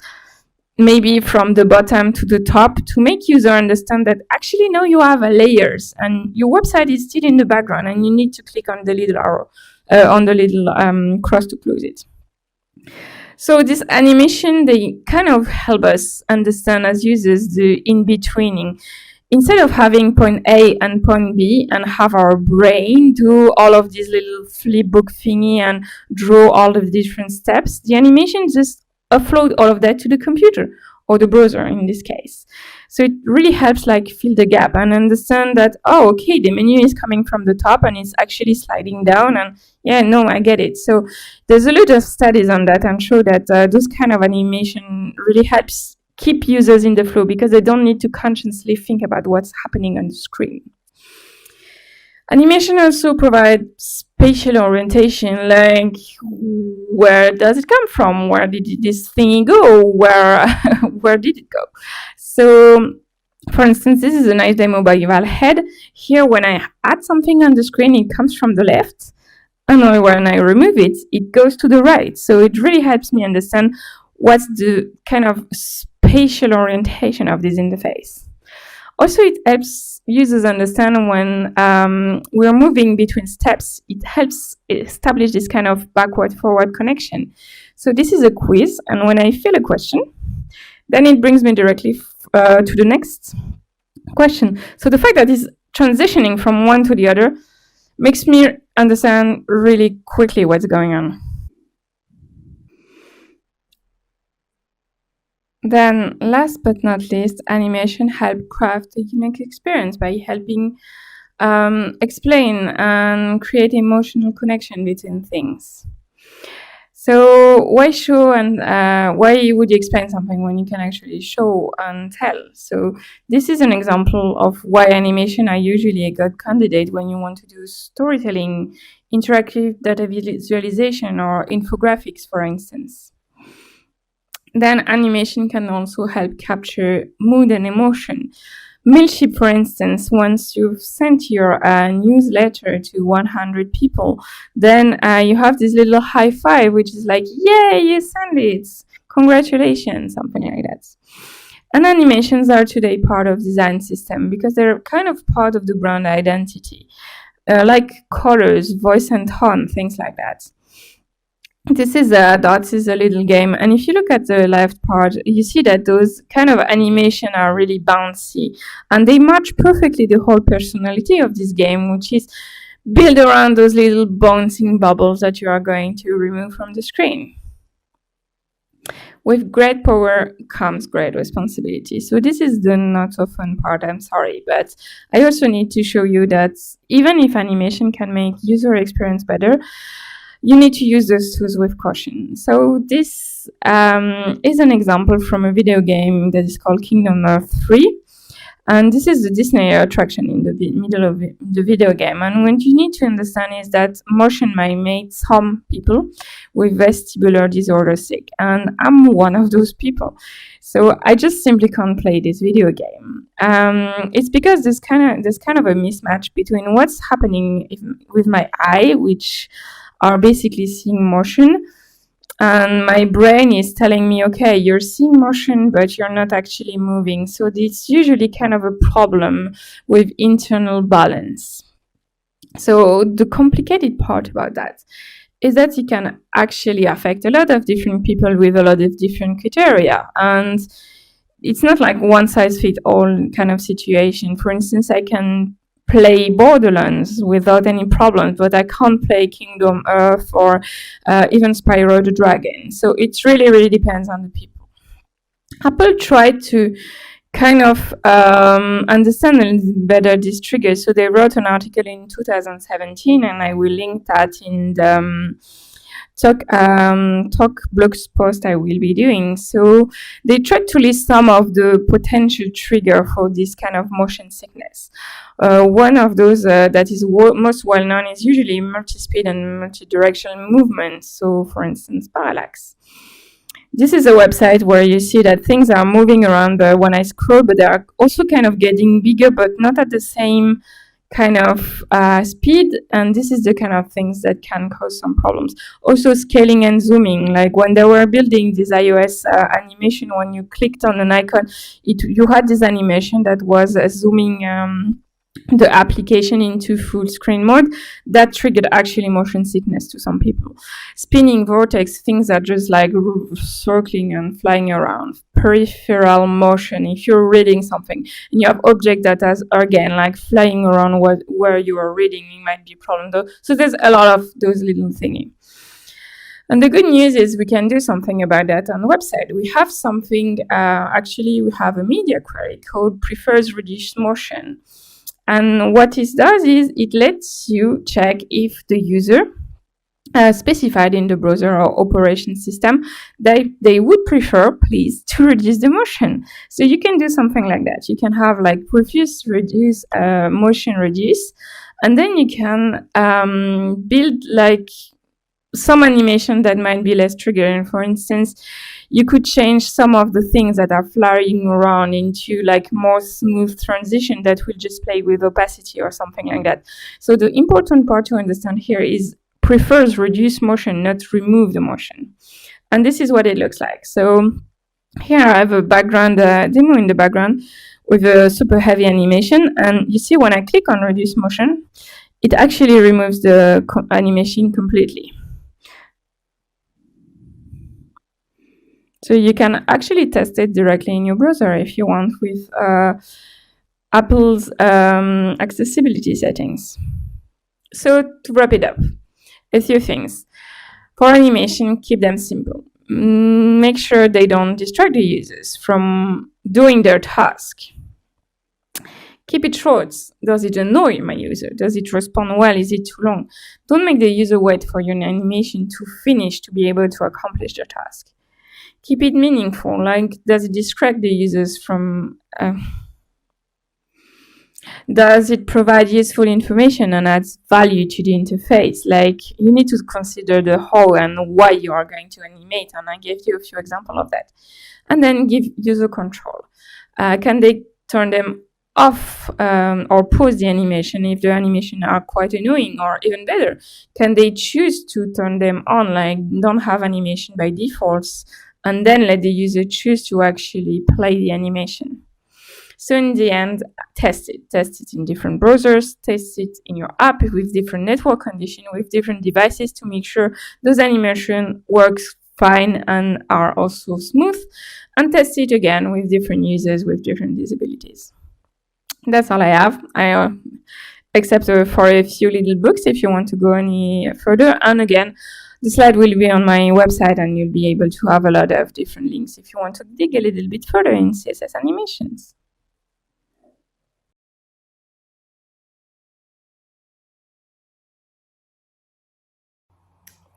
maybe from the bottom to the top to make user understand that actually now you have layers and your website is still in the background and you need to click on the little arrow, on the little cross to close it. So this animation, they kind of help us understand as users the in-betweening. Instead of having point A and point B and have our brain do all of these little flipbook thingy and draw all of the different steps, the animation just upload all of that to the computer or the browser in this case. So it really helps like fill the gap and understand that, oh, okay, the menu is coming from the top and it's actually sliding down, and yeah, no, I get it. So there's a lot of studies on that and show that those kind of animation really helps keep users in the flow because they don't need to consciously think about what's happening on the screen. Animation also provides spatial orientation, like where does it come from? Where did this thingy go? Where did it go? So, for instance, this is a nice demo by Yuval Head. Here, when I add something on the screen, it comes from the left. And when I remove it, it goes to the right. So it really helps me understand what's the kind of spatial orientation of this interface. Also, it helps users understand when we're moving between steps. It helps establish this kind of backward-forward connection. So this is a quiz, and when I fill a question, then it brings me directly to the next question. So the fact that it's transitioning from one to the other makes me understand really quickly what's going on. Then, last but not least, animation helps craft a unique experience by helping explain and create emotional connection between things. So why show and why would you explain something when you can actually show and tell? So this is an example of why animation are usually a good candidate when you want to do storytelling, interactive data visualization, or infographics, for instance. Then animation can also help capture mood and emotion. Mailship, for instance, once you've sent your newsletter to 100 people, then you have this little high five, which is like, yay, you sent it, congratulations, something like that. And animations are today part of design system because they're kind of part of the brand identity, like colors, voice and tone, things like that. This is dots is a little game, and if you look at the left part, you see that those kind of animation are really bouncy, and they match perfectly the whole personality of this game, which is built around those little bouncing bubbles that you are going to remove from the screen. With great power comes great responsibility. So this is the not so fun part, I'm sorry, but I also need to show you that even if animation can make user experience better, you need to use those tools with caution. So this is an example from a video game that is called Kingdom Hearts 3. And this is the Disney attraction in the middle of the video game. And what you need to understand is that motion might make some people with vestibular disorder sick. And I'm one of those people. So I just simply can't play this video game. It's because there's kind of a mismatch between what's happening with my eye, which are basically seeing motion, and my brain is telling me, okay, you're seeing motion, but you're not actually moving. So it's usually kind of a problem with internal balance. So the complicated part about that is that it can actually affect a lot of different people with a lot of different criteria. And it's not like one size fits all kind of situation. For instance, I can play Borderlands without any problems, but I can't play Kingdom Earth or even Spyro the Dragon. So it really depends on the people. Apple tried to kind of understand a little better these triggers. So they wrote an article in 2017, and I will link that in the talk blog post I will be doing. So they tried to list some of the potential trigger for this kind of motion sickness. One of those that is most well known is usually multi-speed and multi-directional movement. So for instance, parallax. This is a website where you see that things are moving around when I scroll, but they are also kind of getting bigger, but not at the same kind of speed, and this is the kind of things that can cause some problems. Also scaling and zooming, like when they were building this iOS animation, when you clicked on an icon, you had this animation that was zooming the application into full screen mode. That triggered actually motion sickness to some people. Spinning vortex, things are just like circling and flying around. Peripheral motion, if you're reading something and you have objects that are again like flying around where you are reading, it might be a problem though. So there's a lot of those little thingy. And the good news is we can do something about that on the website. We have something, actually we have a media query called prefers reduced motion. And what it does is it lets you check if the user specified in the browser or operation system that they would prefer, please, to reduce the motion. So you can do something like that. You can have like previous reduce, motion reduce, and then you can build like some animation that might be less triggering. For instance, you could change some of the things that are flying around into like more smooth transition that will just play with opacity or something like that. So the important part to understand here is prefers reduce motion, not remove the motion. And this is what it looks like. So here I have a background demo in the background with a super heavy animation. And you see when I click on reduce motion, it actually removes the animation completely. So you can actually test it directly in your browser if you want with Apple's accessibility settings. So to wrap it up, a few things. For animation, keep them simple. Make sure they don't distract the users from doing their task. Keep it short. Does it annoy my user? Does it respond well? Is it too long? Don't make the user wait for your animation to finish to be able to accomplish their task. Keep it meaningful, like does it distract the users from Does it provide useful information and adds value to the interface? Like, you need to consider the how and why you are going to animate, and I gave you a few examples of that. And then give user control. Can they turn them off or pause the animation if the animation are quite annoying, or even better, can they choose to turn them on, like don't have animation by defaults, and then let the user choose to actually play the animation? So in the end, test it in different browsers, test it in your app with different network conditions, with different devices to make sure those animation works fine and are also smooth, and test it again with different users with different disabilities. That's all I have. Except for a few little books if you want to go any further. And again, the slide will be on my website and you'll be able to have a lot of different links if you want to dig a little bit further in CSS animations.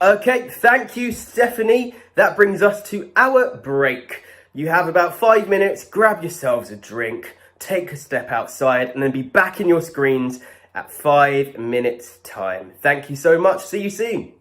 Okay, thank you, Stephanie. That brings us to our break. You have about 5 minutes, grab yourselves a drink, take a step outside, and then be back in your screens at 5 minutes time. Thank you so much. See you soon.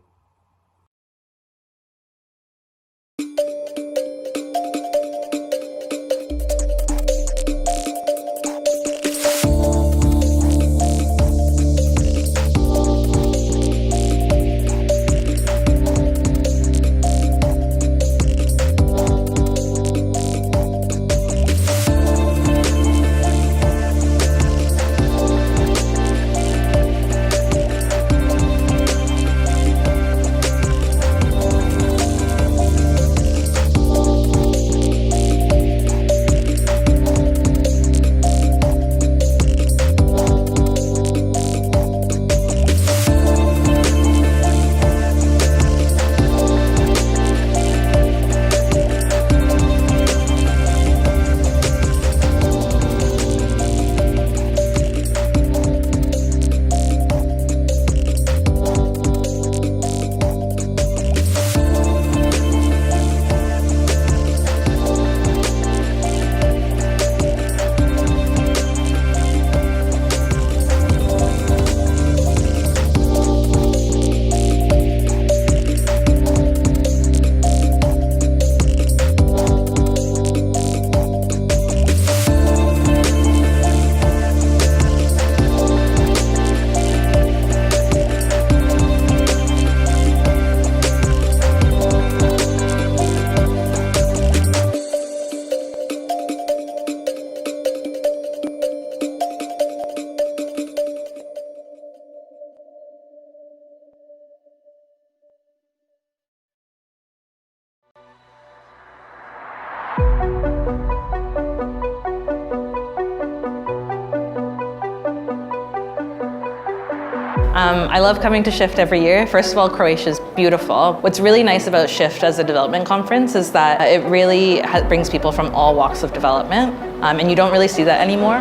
I love coming to Shift every year. First of all, Croatia is beautiful. What's really nice about Shift as a development conference is that it really brings people from all walks of development, and you don't really see that anymore.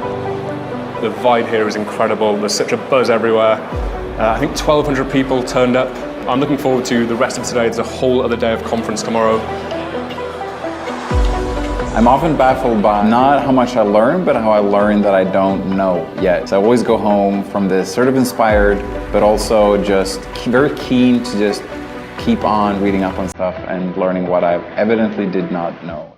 The vibe here is incredible. There's such a buzz everywhere. I think 1,200 people turned up. I'm looking forward to the rest of today. There's a whole other day of conference tomorrow. I'm often baffled by not how much I learn, but how I learn that I don't know yet. So I always go home from this sort of inspired, but also just very keen to just keep on reading up on stuff and learning what I evidently did not know.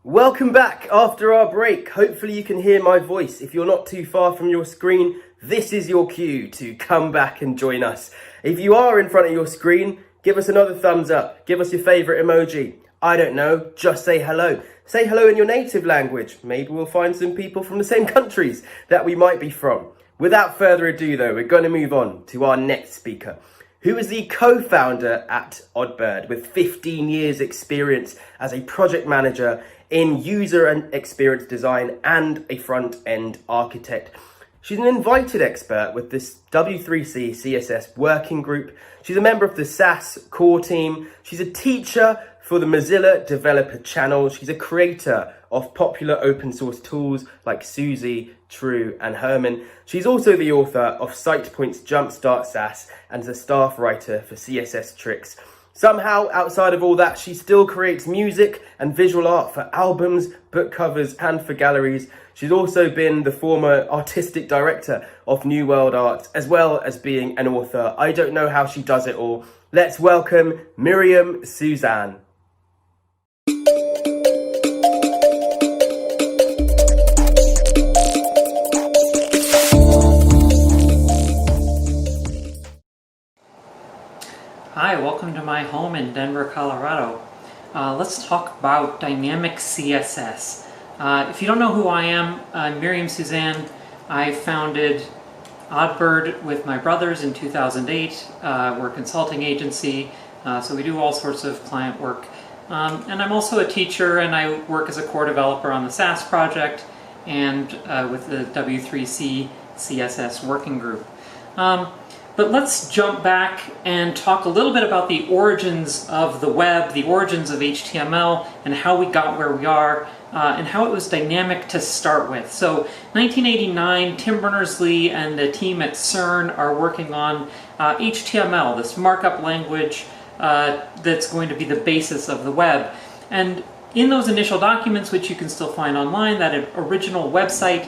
Welcome back after our break. Hopefully you can hear my voice. If you're not too far from your screen, this is your cue to come back and join us. If you are in front of your screen, give us another thumbs up. Give us your favourite emoji. I don't know, just say hello. Say hello in your native language. Maybe we'll find some people from the same countries that we might be from. Without further ado though, we're going to move on to our next speaker, who is the co-founder at Oddbird with 15 years experience as a project manager in user and experience design and a front-end architect. She's an invited expert with this W3C CSS working group. She's a member of the Sas core team. She's a teacher for the Mozilla developer channel. She's a creator of popular open source tools like Suzy, True, and Herman. She's also the author of SitePoint's Jumpstart Sas and is a staff writer for CSS Tricks. Somehow, outside of all that, she still creates music and visual art for albums, book covers, and for galleries. She's also been the former artistic director of New World Arts, as well as being an author. I don't know how she does it all. Let's welcome Miriam Suzanne. Hi, welcome to my home in Denver, Colorado. Let's talk about dynamic CSS. If you don't know who I am, I'm Miriam Suzanne. I founded Oddbird with my brothers in 2008. We're a consulting agency, so we do all sorts of client work. And I'm also a teacher, and I work as a core developer on the Sas project and with the W3C CSS working group. But let's jump back and talk a little bit about the origins of the web, the origins of HTML, and how we got where we are, and how it was dynamic to start with. So 1989, Tim Berners-Lee and the team at CERN are working on HTML, this markup language that's going to be the basis of the web. And in those initial documents, which you can still find online, that original website,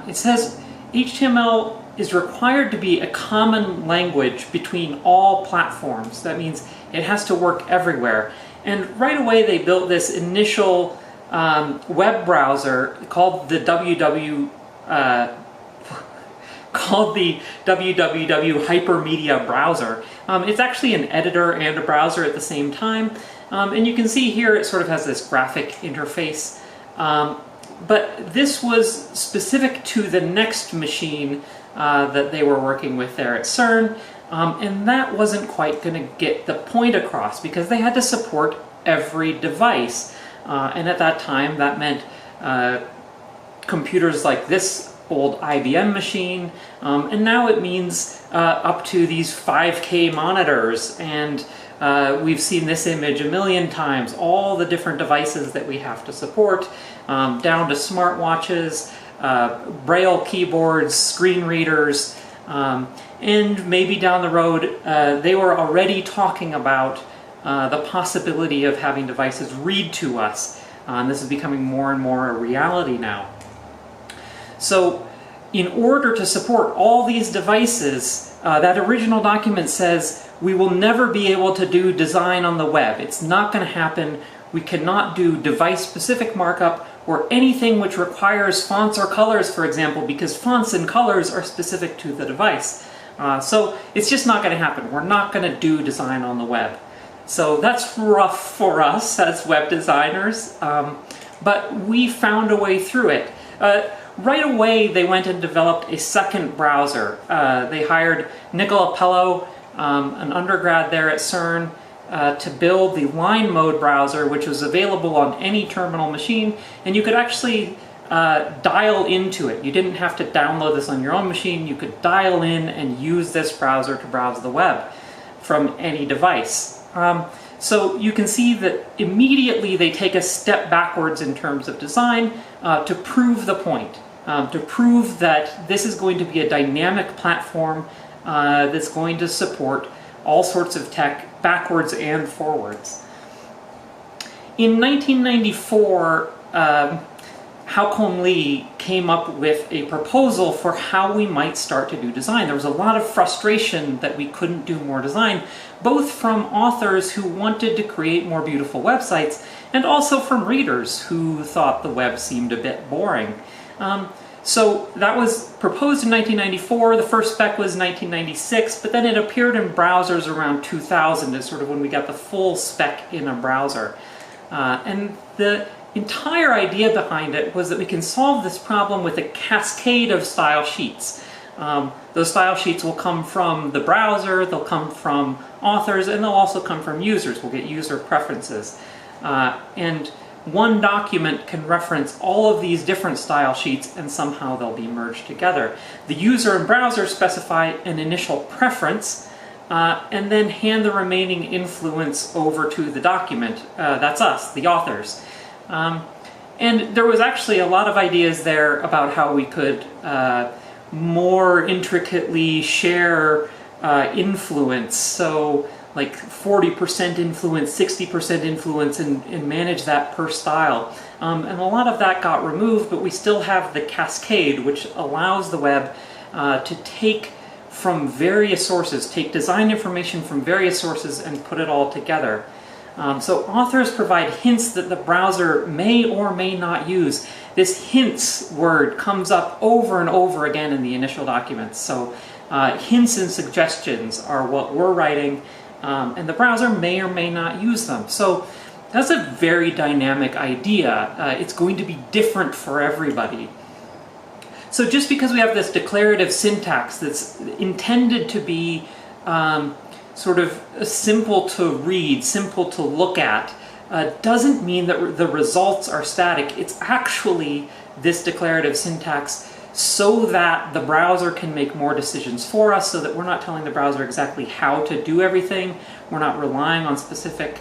it says HTML is required to be a common language between all platforms. That means it has to work everywhere. And right away they built this initial web browser called the www Hypermedia browser. It's actually an editor and a browser at the same time. And you can see here it sort of has this graphic interface. But this was specific to the next machine that they were working with there at CERN, and that wasn't quite going to get the point across because they had to support every device. And at that time that meant computers like this old IBM machine, and now it means up to these 5K monitors, and we've seen this image a million times, all the different devices that we have to support, down to smartwatches, Braille keyboards, screen readers, and maybe down the road they were already talking about the possibility of having devices read to us. And this is becoming more and more a reality now. So in order to support all these devices, that original document says we will never be able to do design on the web. It's not going to happen. We cannot do device-specific markup or anything which requires fonts or colors, for example, because fonts and colors are specific to the device. So it's just not going to happen. We're not going to do design on the web. So that's rough for us as web designers, but we found a way through it. Right away, they went and developed a second browser. They hired Nicola Pello, an undergrad there at CERN, to build the line mode browser, which was available on any terminal machine, and you could actually dial into it. You didn't have to download this on your own machine. You could dial in and use this browser to browse the web from any device. So you can see that immediately they take a step backwards in terms of design to prove the point, to prove that this is going to be a dynamic platform that's going to support all sorts of tech backwards and forwards. In 1994, Hao-Kong Lee came up with a proposal for how we might start to do design. There was a lot of frustration that we couldn't do more design, both from authors who wanted to create more beautiful websites and also from readers who thought the web seemed a bit boring. So that was proposed in 1994, the first spec was 1996, but then it appeared in browsers around 2000 is sort of when we got the full spec in a browser. And the entire idea behind it was that we can solve this problem with a cascade of style sheets. Those style sheets will come from the browser, they'll come from authors, and they'll also come from users. We'll get user preferences. And one document can reference all of these different style sheets and somehow they'll be merged together. The user and browser specify an initial preference and then hand the remaining influence over to the document. That's us, the authors. And there was actually a lot of ideas there about how we could more intricately share influence. So like 40% influence, 60% influence, and manage that per style. And a lot of that got removed, but we still have the cascade, which allows the web to take from various sources, take design information from various sources and put it all together. So authors provide hints that the browser may or may not use. This hints word comes up over and over again in the initial documents. So hints and suggestions are what we're writing, and the browser may or may not use them. So that's a very dynamic idea. It's going to be different for everybody. So just because we have this declarative syntax that's intended to be sort of simple to read, simple to look at, doesn't mean that the results are static. It's actually this declarative syntax so that the browser can make more decisions for us, so that we're not telling the browser exactly how to do everything. We're not relying on specific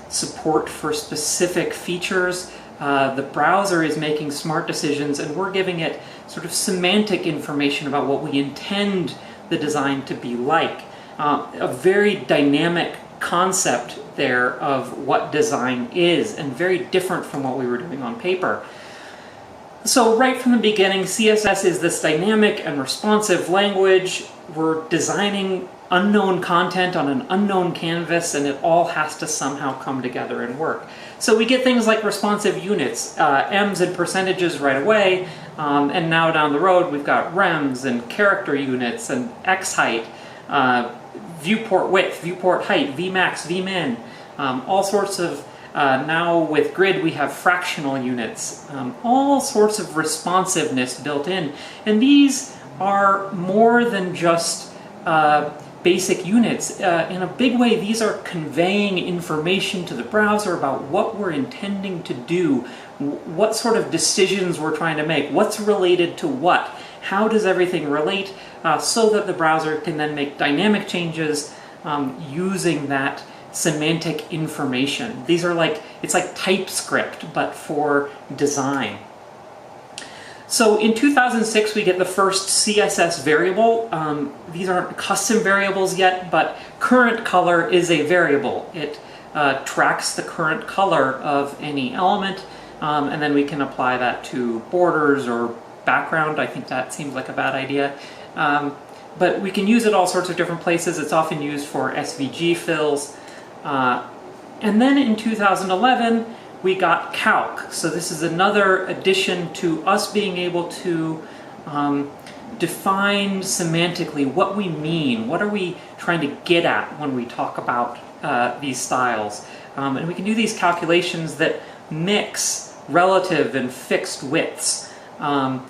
support for specific features. The browser is making smart decisions and we're giving it sort of semantic information about what we intend the design to be like. A very dynamic concept there of what design is, and very different from what we were doing on paper. So right from the beginning, CSS is this dynamic and responsive language. We're designing unknown content on an unknown canvas, and it all has to somehow come together and work. So we get things like responsive units, ems and percentages right away, and now down the road we've got rems and character units and x height, viewport width, viewport height, vmax, vmin, all sorts of, now with grid we have fractional units, all sorts of responsiveness built in. And these are more than just basic units. In a big way, these are conveying information to the browser about what we're intending to do, what sort of decisions we're trying to make, what's related to what, how does everything relate, so that the browser can then make dynamic changes using that semantic information. These are like, it's like TypeScript, but for design. So in 2006 we get the first CSS variable. These aren't custom variables yet, but current color is a variable. It tracks the current color of any element, and then we can apply that to borders or background. I think that seems like a bad idea. But we can use it all sorts of different places. It's often used for SVG fills. And then in 2011, we got Calc. So this is another addition to us being able to define semantically what we mean. What are we trying to get at when we talk about these styles? And we can do these calculations that mix relative and fixed widths. And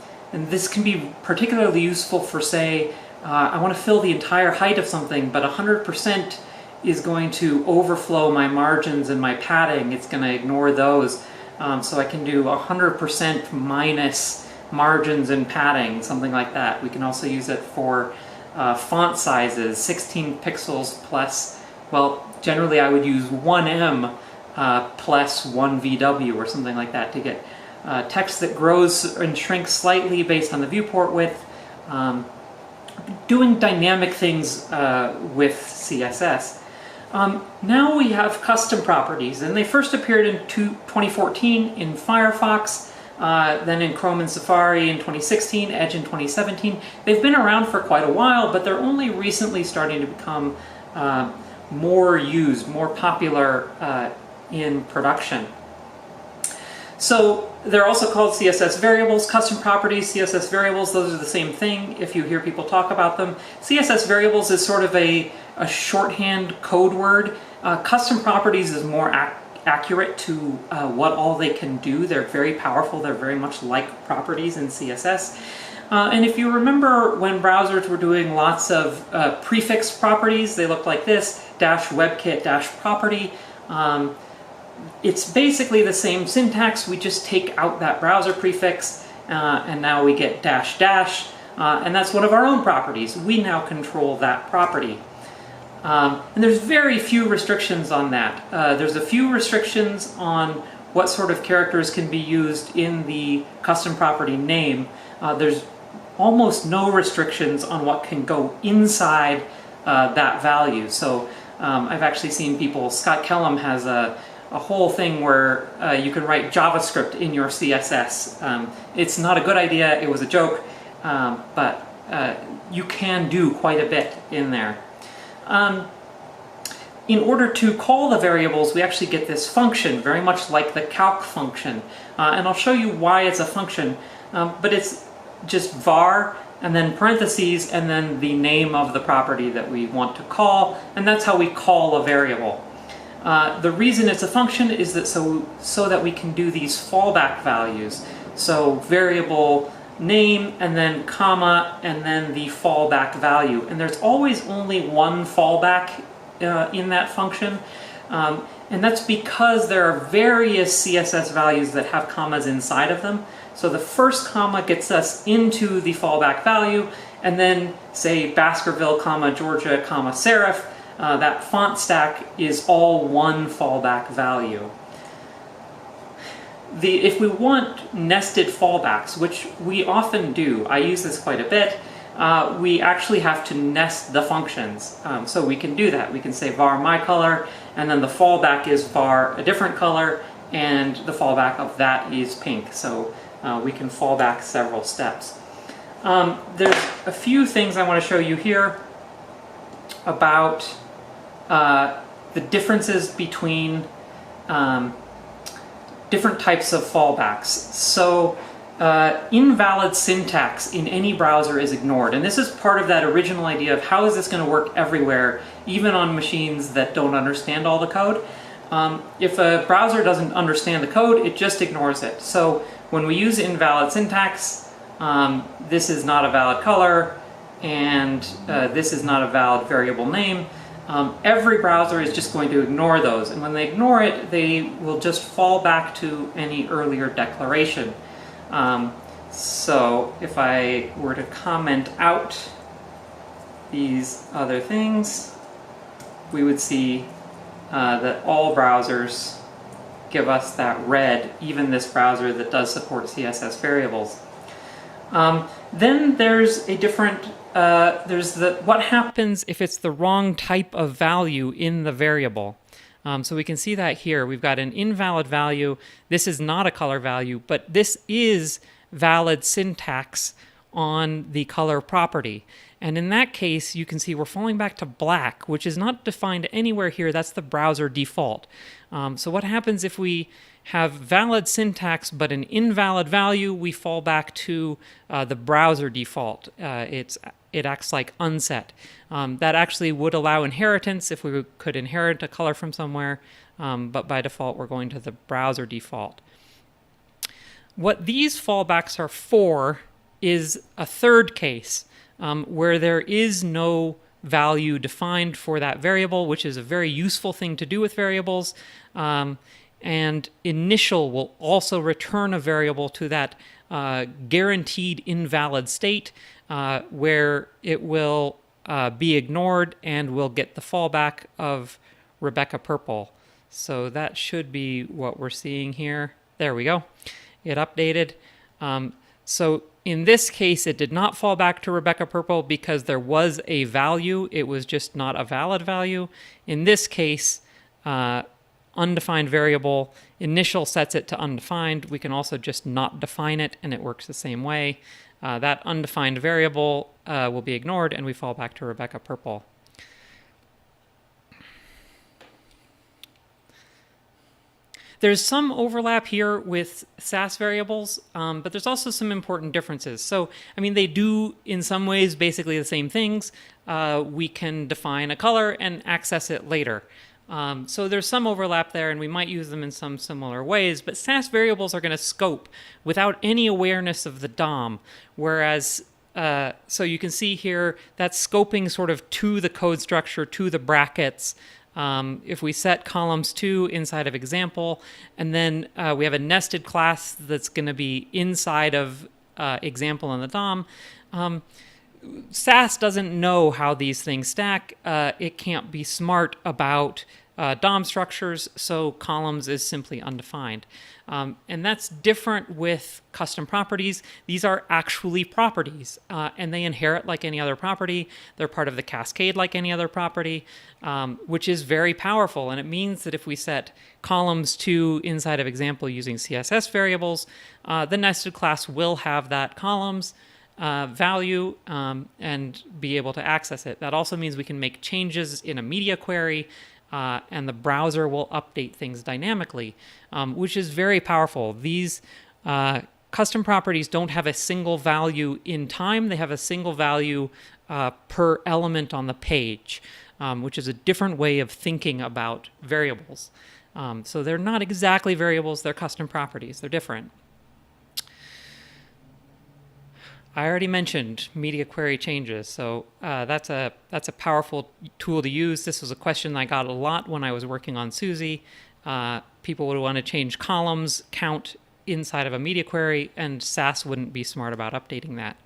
this can be particularly useful for, say, I want to fill the entire height of something, but 100% is going to overflow my margins and my padding. It's going to ignore those. So I can do 100% minus margins and padding, something like that. We can also use it for font sizes, 16 pixels plus, well, generally I would use 1em plus 1 VW or something like that to get text that grows and shrinks slightly based on the viewport width. Doing dynamic things with CSS. Now we have custom properties, and they first appeared in 2014 in Firefox. then in Chrome and Safari in 2016, Edge in 2017. They've been around for quite a while, but they're only recently starting to become more used, more popular in production. So they're also called CSS variables, custom properties, CSS variables. Those are the same thing if you hear people talk about them. CSS variables is sort of a shorthand code word. Custom properties is more accurate to what all they can do. They're very powerful. They're very much like properties in CSS. And if you remember when browsers were doing lots of prefix properties, they looked like this, -webkit-property. It's basically the same syntax. We just take out that browser prefix, and now we get --, and that's one of our own properties. We now control that property. And there's very few restrictions on that. There's a few restrictions on what sort of characters can be used in the custom property name. There's almost no restrictions on what can go inside that value. So I've actually seen people, Scott Kellum has a whole thing where you can write JavaScript in your CSS. It's not a good idea, it was a joke, but you can do quite a bit in there. In order to call the variables, we actually get this function, very much like the calc function. And I'll show you why it's a function, but it's just var, and then parentheses, and then the name of the property that we want to call, and that's how we call a variable. The reason it's a function is that so that we can do these fallback values. So variable name, and then comma, and then the fallback value. And there's always only one fallback in that function. And that's because there are various CSS values that have commas inside of them. So the first comma gets us into the fallback value, and then say Baskerville, comma, Georgia, comma, serif, that font stack is all one fallback value. If we want nested fallbacks, which we often do, I use this quite a bit, we actually have to nest the functions. So we can do that. We can say var my color, and then the fallback is var a different color, and the fallback of that is pink. So we can fall back several steps. There's a few things I want to show you here about the differences between different types of fallbacks. So invalid syntax in any browser is ignored, and this is part of that original idea of how is this going to work everywhere, even on machines that don't understand all the code. If a browser doesn't understand the code, it just ignores it. So when we use invalid syntax, this is not a valid color, and this is not a valid variable name. Every browser is just going to ignore those, and when they ignore it, they will just fall back to any earlier declaration. So if I were to comment out these other things, we would see that all browsers give us that red, even this browser that does support CSS variables. Then there's a different there's what happens if it's the wrong type of value in the variable. So we can see that here. We've got an invalid value. This is not a color value, but this is valid syntax on the color property. And in that case, you can see we're falling back to black, which is not defined anywhere here. That's the browser default. So what happens if we have valid syntax but an invalid value? We fall back to the browser default. It acts like unset. That actually would allow inheritance if we could inherit a color from somewhere, but by default we're going to the browser default. What these fallbacks are for is a third case where there is no value defined for that variable, which is a very useful thing to do with variables. And initial will also return a variable to that guaranteed invalid state where it will be ignored and we'll get the fallback of Rebecca Purple. So that should be what we're seeing here. There we go. It updated. So in this case, it did not fall back to Rebecca Purple because there was a value. It was just not a valid value. In this case, undefined variable initial sets it to undefined. We can also just not define it, and it works the same way. That undefined variable will be ignored, and we fall back to Rebecca Purple. There's some overlap here with Sas variables, but there's also some important differences. So, I mean, they do, in some ways, basically the same things. We can define a color and access it later. So there's some overlap there, and we might use them in some similar ways, but Sas variables are going to scope without any awareness of the DOM, whereas, so you can see here, that's scoping sort of to the code structure, to the brackets. If we set columns 2 inside of example, and then we have a nested class that's going to be inside of example in the DOM, Sas doesn't know how these things stack. It can't be smart about DOM structures, so columns is simply undefined. And that's different with custom properties. These are actually properties, and they inherit like any other property. They're part of the cascade like any other property, which is very powerful. And it means that if we set columns 2 inside of example using CSS variables, the nested class will have that columns value and be able to access it. That also means we can make changes in a media query, and the browser will update things dynamically, which is very powerful. These custom properties don't have a single value in time. They have a single value per element on the page, which is a different way of thinking about variables. So they're not exactly variables, they're custom properties. They're different. I already mentioned media query changes, so that's a powerful tool to use. This was a question I got a lot when I was working on Suzy. People would want to change columns count inside of a media query, and Sas wouldn't be smart about updating that.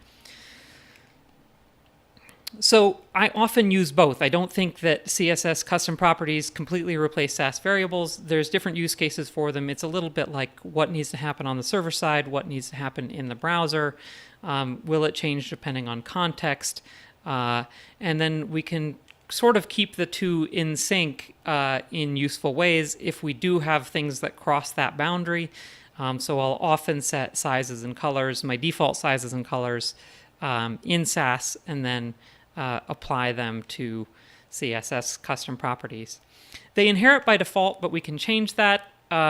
So I often use both. I don't think that CSS custom properties completely replace Sas variables. There's different use cases for them. It's a little bit like what needs to happen on the server side, what needs to happen in the browser. Will it change depending on context? And then we can sort of keep the two in sync in useful ways if we do have things that cross that boundary. So I'll often set sizes and colors, my default sizes and colors in Sas, and then apply them to CSS custom properties. They inherit by default, but we can change that.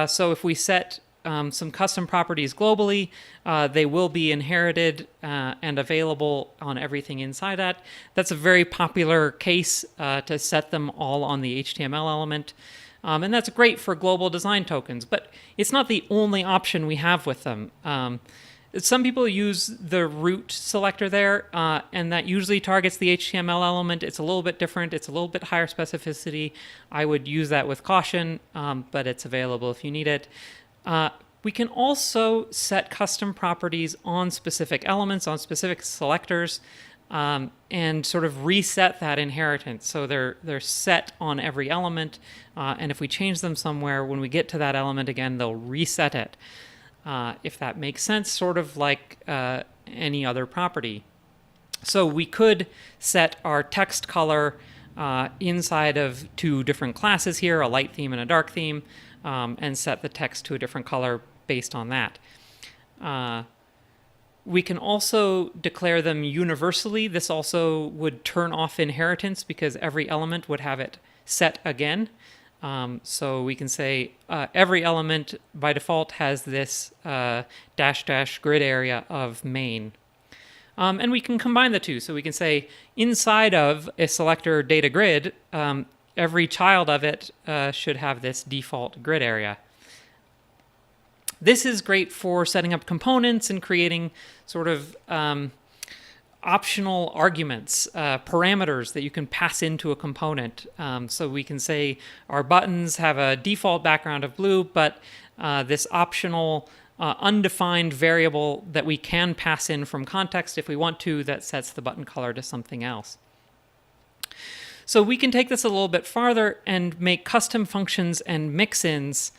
So if we set some custom properties globally, they will be inherited and available on everything inside that. That's a very popular case to set them all on the HTML element. And that's great for global design tokens, but it's not the only option we have with them. Some people use the root selector there, and that usually targets the HTML element. It's a little bit different. It's a little bit higher specificity. I would use that with caution, but it's available if you need it. We can also set custom properties on specific elements, on specific selectors, and sort of reset that inheritance. So they're set on every element, and if we change them somewhere, when we get to that element again, they'll reset it. If that makes sense, sort of like any other property. So we could set our text color inside of two different classes here, a light theme and a dark theme, and set the text to a different color based on that. We can also declare them universally. This also would turn off inheritance because every element would have it set again. So we can say every element by default has this -- grid area of main. And we can combine the two. So we can say inside of a selector data grid, every child of it should have this default grid area. This is great for setting up components and creating sort of optional arguments, parameters that you can pass into a component. So we can say our buttons have a default background of blue, but this optional undefined variable that we can pass in from context if we want to, that sets the button color to something else. So we can take this a little bit farther and make custom functions and mix-ins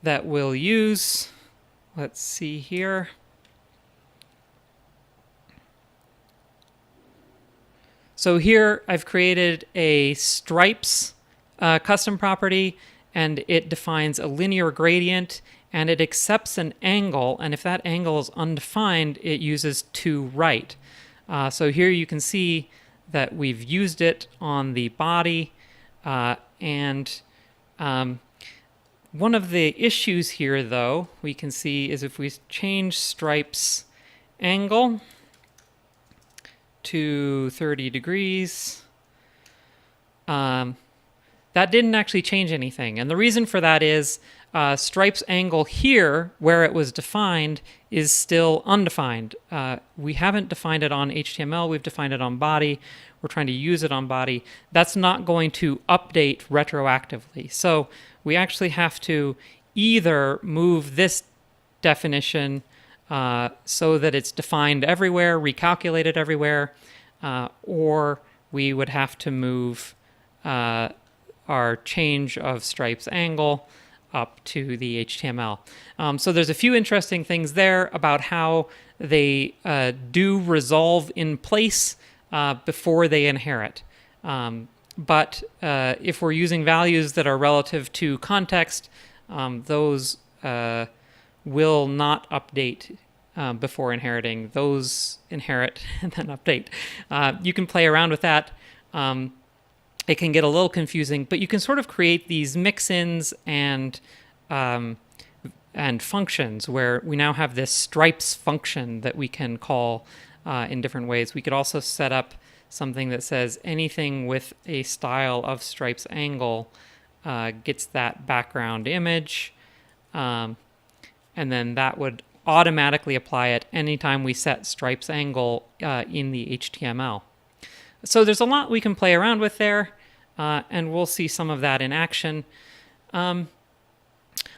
that we'll use. Let's see here. So here I've created a stripes custom property, and it defines a linear gradient, and it accepts an angle, and if that angle is undefined, it uses to right. So here you can see that we've used it on the body, and one of the issues here, though, we can see is if we change stripes angle to 30 degrees, that didn't actually change anything. And the reason for that is stripes angle here, where it was defined, is still undefined. We haven't defined it on HTML, we've defined it on body. We're trying to use it on body. That's not going to update retroactively. So we actually have to either move this definition so that it's defined everywhere, recalculated everywhere, or we would have to move our change of stripes angle up to the HTML. So there's a few interesting things there about how they do resolve in place before they inherit. But if we're using values that are relative to context, those will not update before inheriting. Those inherit and then update. You can play around with that. It can get a little confusing, but you can sort of create these mix-ins and functions where we now have this stripes function that we can call in different ways. We could also set up something that says anything with a style of stripes angle gets that background image, and then that would automatically apply it anytime we set stripes angle in the HTML. So there's a lot we can play around with there, and we'll see some of that in action. I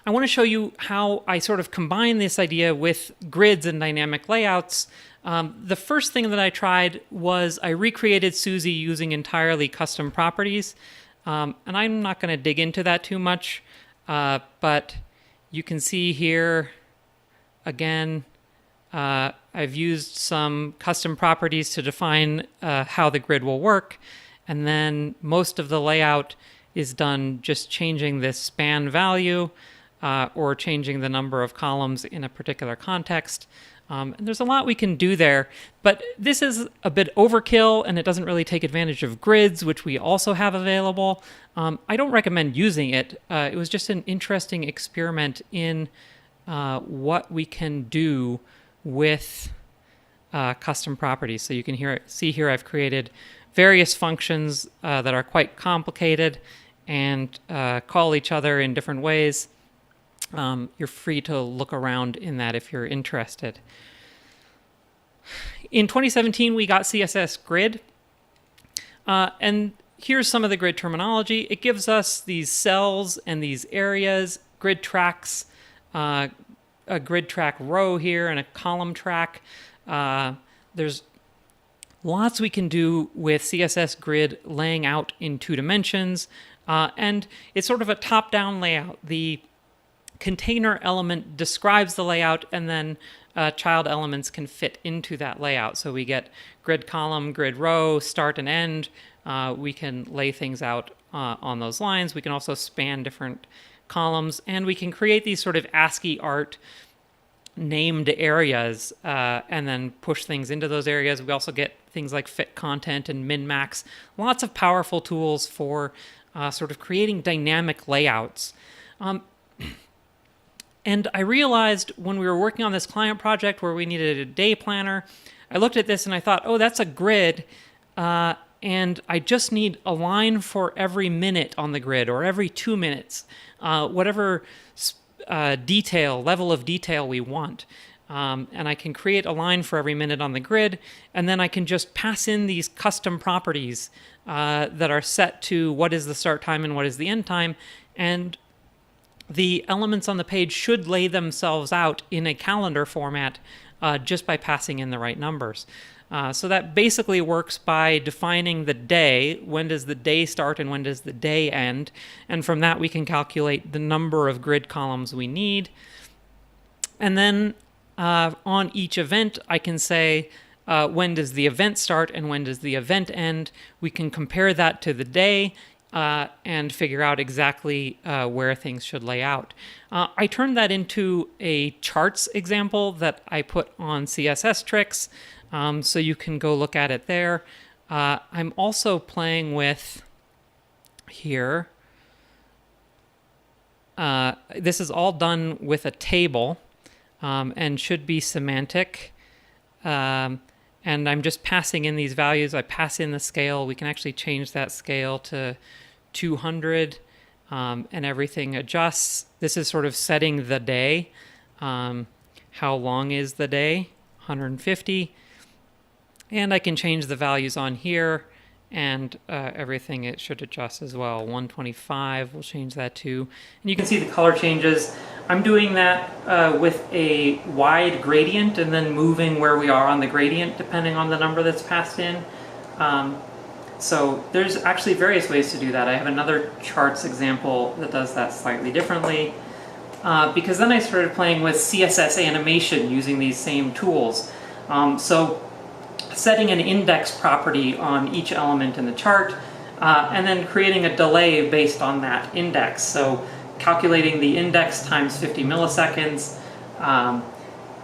want to show you how I sort of combine this idea with grids and dynamic layouts. The first thing that I tried was I recreated Suzy using entirely custom properties. And I'm not going to dig into that too much, but you can see here, again, I've used some custom properties to define how the grid will work, and then most of the layout is done just changing this span value or changing the number of columns in a particular context. And there's a lot we can do there, but this is a bit overkill and it doesn't really take advantage of grids, which we also have available. I don't recommend using it. It was just an interesting experiment in what we can do with custom properties. So you can see here I've created various functions that are quite complicated and call each other in different ways. You're free to look around in that if you're interested. In 2017, we got CSS Grid. And here's some of the grid terminology. It gives us these cells and these areas, grid tracks, a grid track row here and a column track. There's lots we can do with CSS Grid laying out in 2 dimensions. And it's sort of a top-down layout. The container element describes the layout, and then child elements can fit into that layout. So we get grid column, grid row, start and end. We can lay things out on those lines. We can also span different columns, and we can create these sort of ASCII art named areas and then push things into those areas. We also get things like fit content and min-max. Lots of powerful tools for sort of creating dynamic layouts. And I realized when we were working on this client project where we needed a day planner, I looked at this and I thought, oh, that's a grid, and I just need a line for every minute on the grid or every 2 minutes, whatever level of detail we want. And I can create a line for every minute on the grid, and then I can just pass in these custom properties that are set to what is the start time and what is the end time, and the elements on the page should lay themselves out in a calendar format just by passing in the right numbers. So that basically works by defining the day. When does the day start and when does the day end? And from that we can calculate the number of grid columns we need. And then on each event I can say when does the event start and when does the event end. We can compare that to the day and figure out exactly where things should lay out. I turned that into a charts example that I put on CSS Tricks, so you can go look at it there. I'm also playing with here. This is all done with a table and should be semantic. And I'm just passing in these values. I pass in the scale. We can actually change that scale to 200 and everything adjusts. This is sort of setting the day. How long is the day? 150. And I can change the values on here and everything it should adjust as well. 125, we'll change that to. And you can see the color changes. I'm doing that with a wide gradient and then moving where we are on the gradient depending on the number that's passed in. So there's actually various ways to do that. I have another charts example that does that slightly differently. Because then I started playing with CSS Animation using these same tools. So setting an index property on each element in the chart, and then creating a delay based on that index. So calculating the index times 50 milliseconds.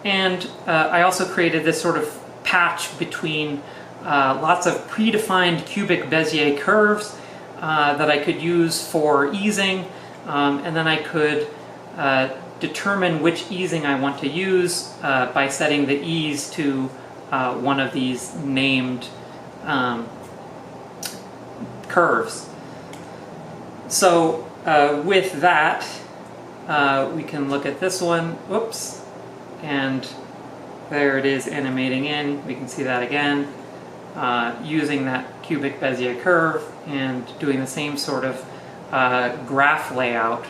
And I also created this sort of patch between lots of predefined cubic Bezier curves that I could use for easing, and then I could determine which easing I want to use by setting the ease to one of these named curves. So with that, we can look at this one, whoops, and there it is animating in. We can see that again, using that cubic Bezier curve and doing the same sort of graph layout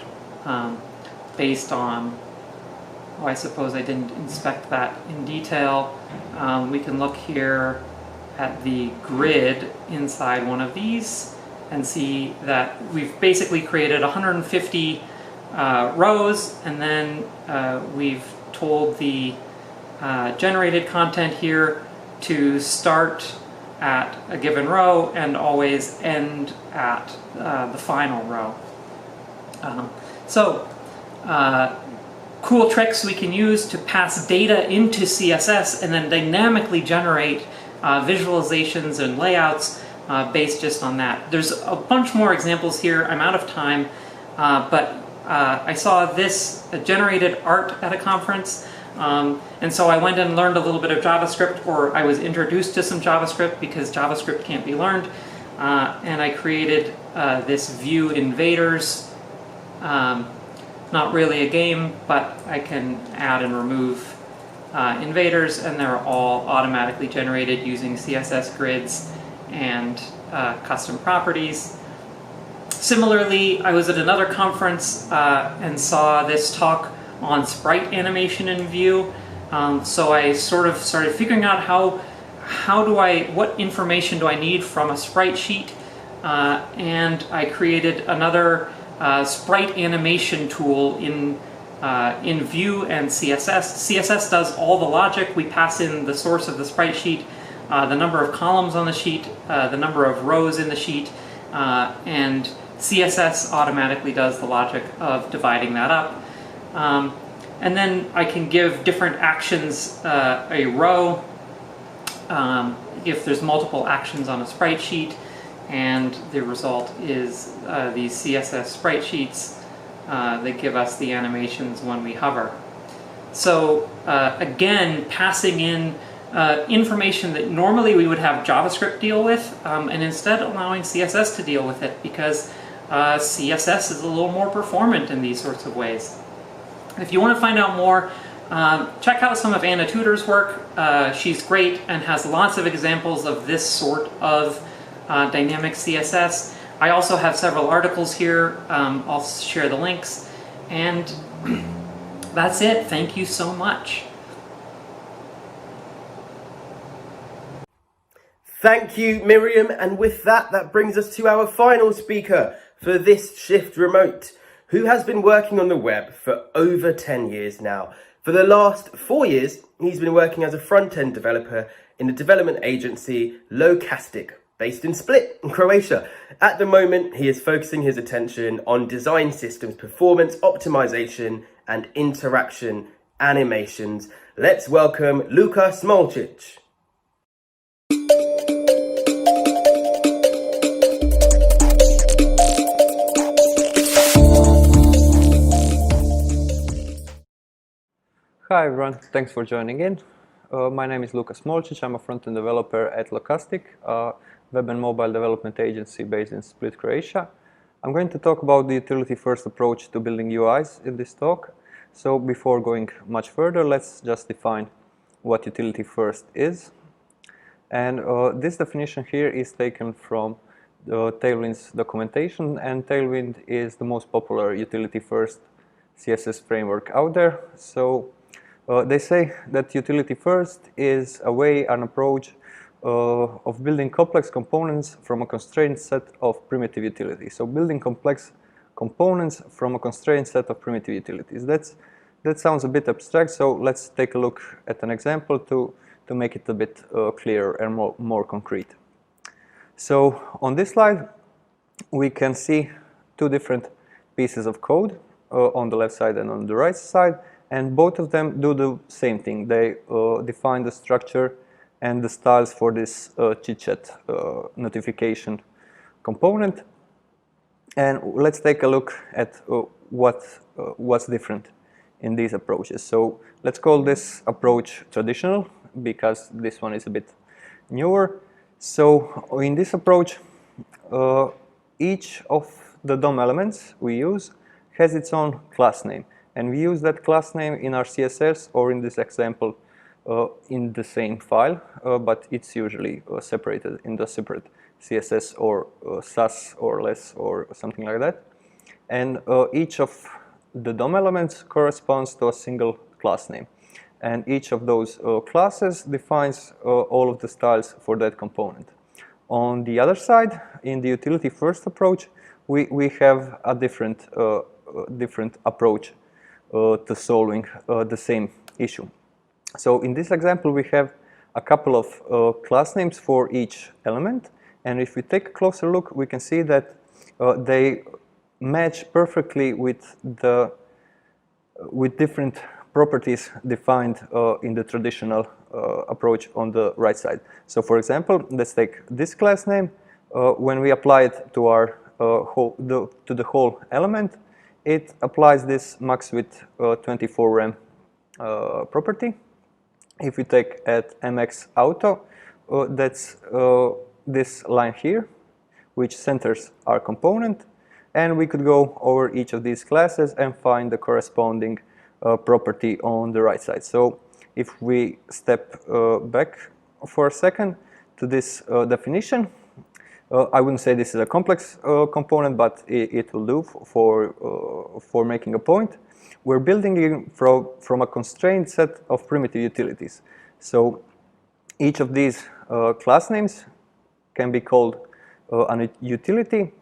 based on, oh, I suppose I didn't inspect that in detail. We can look here at the grid inside one of these and see that we've basically created 150 rows, and then we've told the generated content here to start at a given row and always end at the final row. Cool tricks we can use to pass data into CSS and then dynamically generate visualizations and layouts based just on that. There's a bunch more examples here. I'm out of time, but I saw this generated art at a conference, and so I went and learned a little bit of JavaScript, or I was introduced to some JavaScript because JavaScript can't be learned, and I created this view invaders. Not really a game, but I can add and remove invaders, and they're all automatically generated using CSS grids and custom properties. Similarly, I was at another conference and saw this talk on Sprite Animation in Vue. So I sort of started figuring out what information do I need from a sprite sheet, and I created another Sprite Animation tool in Vue and CSS. CSS does all the logic. We pass in the source of the sprite sheet, the number of columns on the sheet, the number of rows in the sheet, and CSS automatically does the logic of dividing that up. And then I can give different actions a row if there's multiple actions on a sprite sheet, and the result is these CSS sprite sheets that give us the animations when we hover. So again, passing in information that normally we would have JavaScript deal with, and instead allowing CSS to deal with it, because CSS is a little more performant in these sorts of ways. If you want to find out more, check out some of Anna Tudor's work. She's great and has lots of examples of this sort of dynamic CSS. I also have several articles here. I'll share the links. And that's it. Thank you so much. Thank you, Miriam. And with that, that brings us to our final speaker for this Shift Remote, who has been working on the web for over 10 years now, For the last 4 years, he's been working as a front-end developer in the development agency Locastic, based in Split, in Croatia. At the moment, he is focusing his attention on design systems, performance optimization, and interaction animations. Let's welcome Luka Smolcic. Hi everyone, thanks for joining in. My name is Luka Smolcic. I'm a front-end developer at Locastic, a web and mobile development agency based in Split, Croatia. I'm going to talk about the utility-first approach to building UIs in this talk. So before going much further, let's just define what utility-first is. And this definition here is taken from Tailwind's documentation, and Tailwind is the most popular utility-first CSS framework out there. So they say that utility first is a way, an approach of building complex components from a constrained set of primitive utilities. So building complex components from a constrained set of primitive utilities. That sounds a bit abstract, so let's take a look at an example to make it a bit clearer and more concrete. So on this slide, we can see two different pieces of code on the left side and on the right side. And both of them do the same thing. They define the structure and the styles for this chit-chat notification component. And let's take a look at what's different in these approaches. So let's call this approach traditional, because this one is a bit newer. So in this approach, each of the DOM elements we use has its own class name. And we use that class name in our CSS, or in this example, in the same file, but it's usually separated in the separate CSS or Sas or less or something like that. And each of the DOM elements corresponds to a single class name. And each of those classes defines all of the styles for that component. On the other side, in the utility-first approach, we have a different approach to solving the same issue. So in this example, we have a couple of class names for each element. And if we take a closer look, we can see that they match perfectly with different properties defined in the traditional approach on the right side. So for example, let's take this class name. When we apply it to our to the whole element, it applies this max width 24 rem property. If we take at mx auto, that's this line here, which centers our component. And we could go over each of these classes and find the corresponding property on the right side. So if we step back for a second to this definition, I wouldn't say this is a complex component, but it will do for making a point. We're building it from a constrained set of primitive utilities. So each of these class names can be called a utility,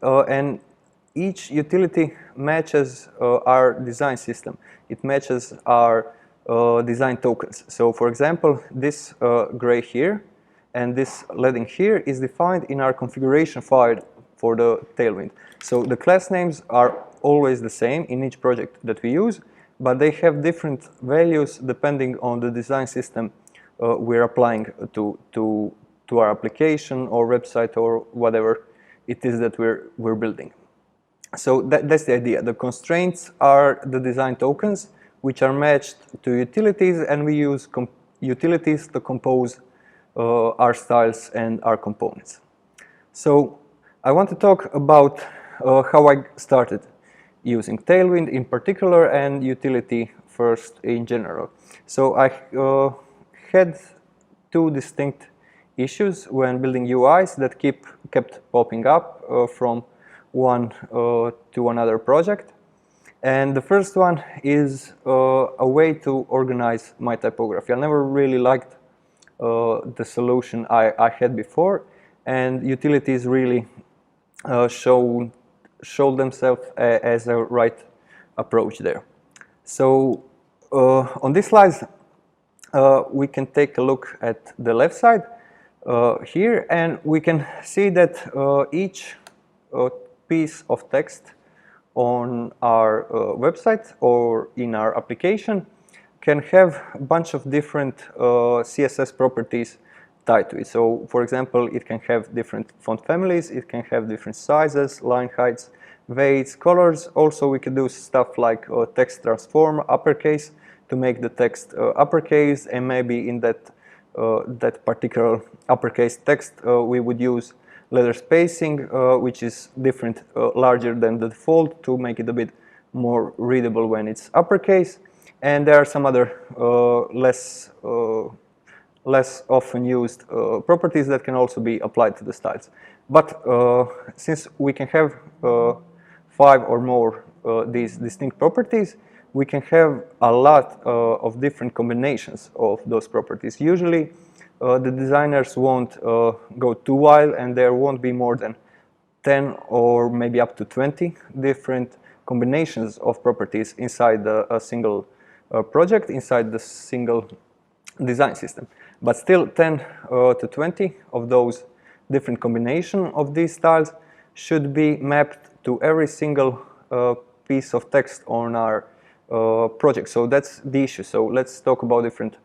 and each utility matches our design system. It matches our design tokens. So for example, this gray here and this leading here is defined in our configuration file for the Tailwind. So the class names are always the same in each project that we use, but they have different values depending on the design system we're applying to our application or website or whatever it is that we're building. So that's the idea. The constraints are the design tokens, which are matched to utilities, and we use utilities to compose our styles and our components. So I want to talk about how I started using Tailwind in particular and utility first in general. So I had two distinct issues when building UIs that kept popping up from one to another project. And the first one is a way to organize my typography. I never really liked the solution I had before, and utilities really showed themselves as a right approach there. So on these slides, we can take a look at the left side here, and we can see that each piece of text on our website or in our application can have a bunch of different CSS properties tied to it. So, for example, it can have different font families, it can have different sizes, line heights, weights, colors. Also, we can do stuff like text transform uppercase to make the text uppercase, and maybe in that that particular uppercase text we would use letter spacing, which is different, larger than the default, to make it a bit more readable when it's uppercase. And there are some other less often used properties that can also be applied to the styles. But since we can have 5 or more these distinct properties, we can have a lot of different combinations of those properties. Usually, the designers won't go too wild, and there won't be more than 10 or maybe up to 20 different combinations of properties inside a single project, inside the single design system. But still, 10 to 20 of those different combinations of these styles should be mapped to every single piece of text on our project. So that's the issue. So let's talk about different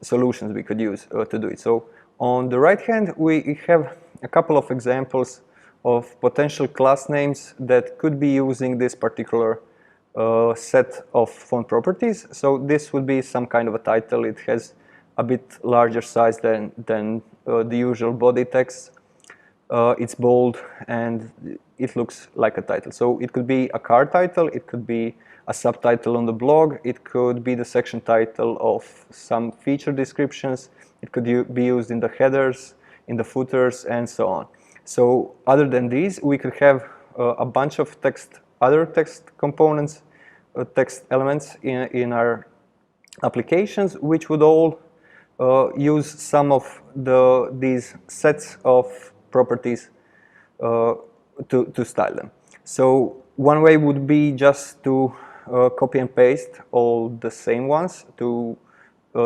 solutions we could use to do it. So on the right hand, we have a couple of examples of potential class names that could be using this particular set of font properties. So this would be some kind of a title. It has a bit larger size than the usual body text. It's bold and it looks like a title. So it could be a card title, it could be a subtitle on the blog, it could be the section title of some feature descriptions, it could be used in the headers, in the footers, and so on. So other than these, we could have a bunch of other text components, text elements in our applications, which would all use some of these sets of properties to style them. So one way would be just to copy and paste all the same ones to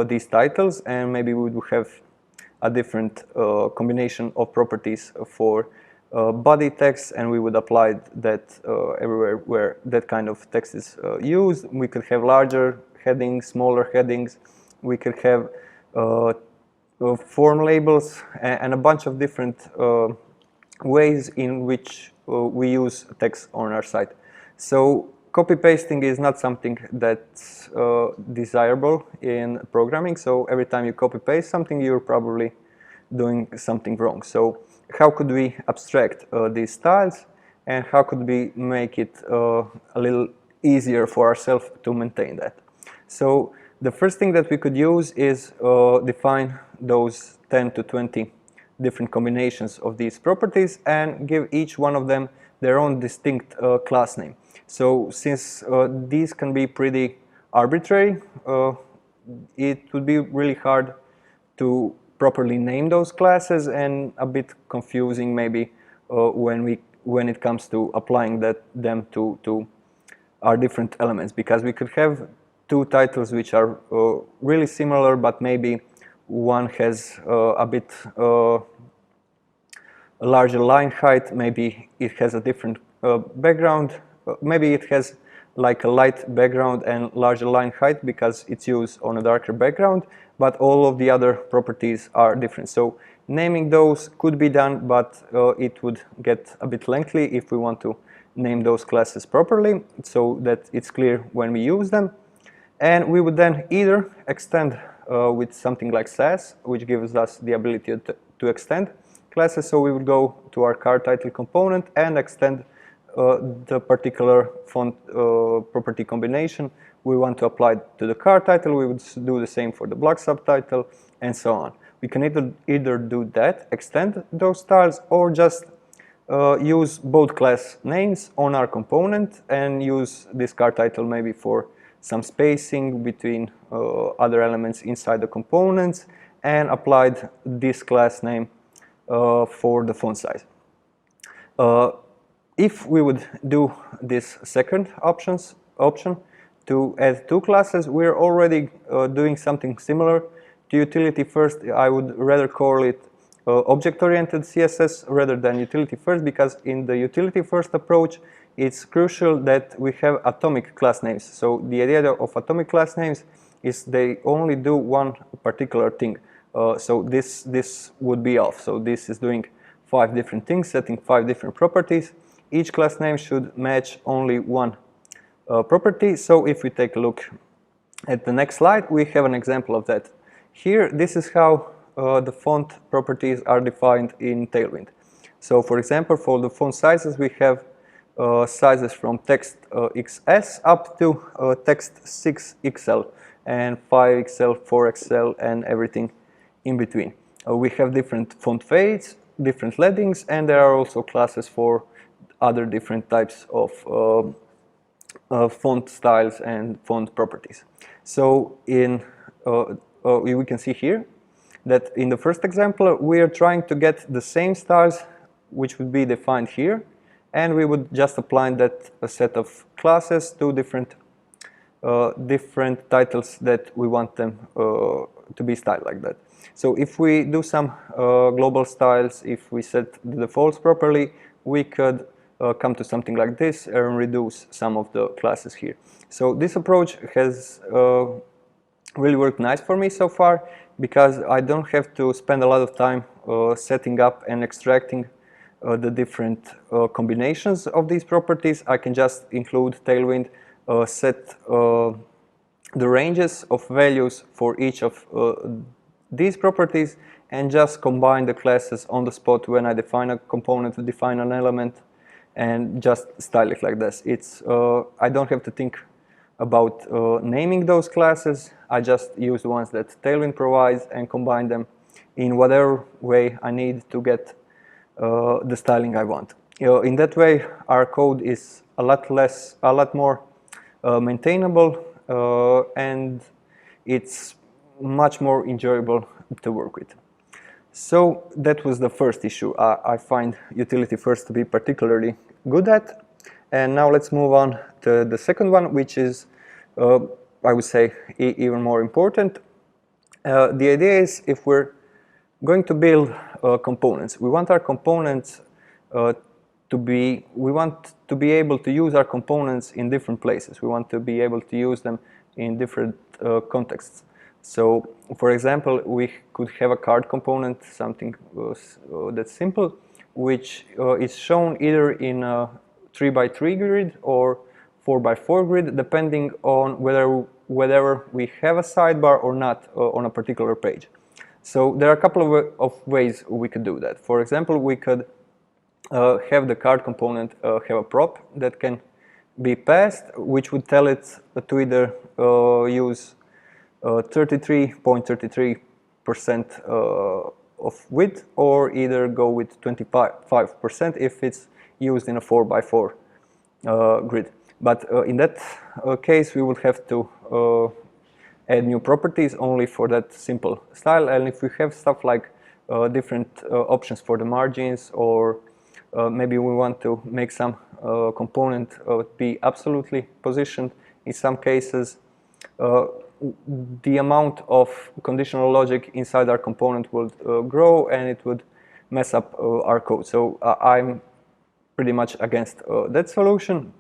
these titles, and maybe we would have a different combination of properties for body text, and we would apply that everywhere where that kind of text is used. We could have larger headings, smaller headings. We could have form labels and a bunch of different ways in which we use text on our site. So copy pasting is not something that's desirable in programming. So every time you copy paste something, you're probably doing something wrong. So how could we abstract these styles, and how could we make it a little easier for ourselves to maintain that? So the first thing that we could use is define those 10 to 20 different combinations of these properties and give each one of them their own distinct class name. So since these can be pretty arbitrary, it would be really hard to properly name those classes, and a bit confusing maybe when it comes to applying them to our different elements, because we could have two titles which are really similar, but maybe one has a bit larger line height, maybe it has a different background, maybe it has like a light background and larger line height because it's used on a darker background, but all of the other properties are different. So naming those could be done, but it would get a bit lengthy if we want to name those classes properly so that it's clear when we use them. And we would then either extend with something like Sas, which gives us the ability to extend classes. So we would go to our card title component and extend the particular font property combination we want to apply to the card title. We would do the same for the block subtitle, and so on. We can either do that, extend those styles, or just use both class names on our component and use this card title maybe for some spacing between other elements inside the components, and applied this class name for the font size. If we would do this second option, to add two classes, we're already doing something similar to utility first. I would rather call it object-oriented CSS rather than utility first, because in the utility first approach, it's crucial that we have atomic class names. So the idea of atomic class names is they only do one particular thing. So this would be off. So this is doing 5 different things, setting 5 different properties. Each class name should match only one property. So if we take a look at the next slide, we have an example of that. Here, this is how the font properties are defined in Tailwind. So for example, for the font sizes, we have sizes from text XS up to text 6XL and 5XL, 4XL, and everything in between. We have different font fades, different leadings, and there are also classes for other different types of font styles and font properties. So we can see here that in the first example, we are trying to get the same styles which would be defined here, and we would just apply that a set of classes to different titles that we want them to be styled like that. So if we do some global styles, if we set the defaults properly, we could come to something like this and reduce some of the classes here. So this approach has really worked nice for me so far, because I don't have to spend a lot of time setting up and extracting the different combinations of these properties. I can just include Tailwind, set the ranges of values for each of these properties, and just combine the classes on the spot when I define a component, define an element, and just style it like this. I don't have to think about naming those classes. I just use the ones that Tailwind provides and combine them in whatever way I need to get the styling I want. In that way, our code is a lot more maintainable, and it's much more enjoyable to work with. So that was the first issue I find utility first to be particularly good at. And now let's move on to the second one, which is, I would say, even more important. The idea is, if we're going to build components, we want our components we want to be able to use our components in different places. We want to be able to use them in different contexts. So, for example, we could have a card component, something that's simple, which is shown either in a 3x3 grid or 4x4 grid, depending on whether we have a sidebar or not on a particular page. So there are a couple of ways we could do that. For example, we could have the card component have a prop that can be passed, which would tell it to either use 33.33% of width, or either go with 25% if it's used in a 4x4 grid. But in that case, we would have to add new properties only for that simple style. And if we have stuff like different options for the margins, or maybe we want to make some component be absolutely positioned in some cases, the amount of conditional logic inside our component would grow, and it would mess up our code. So I'm pretty much against that solution.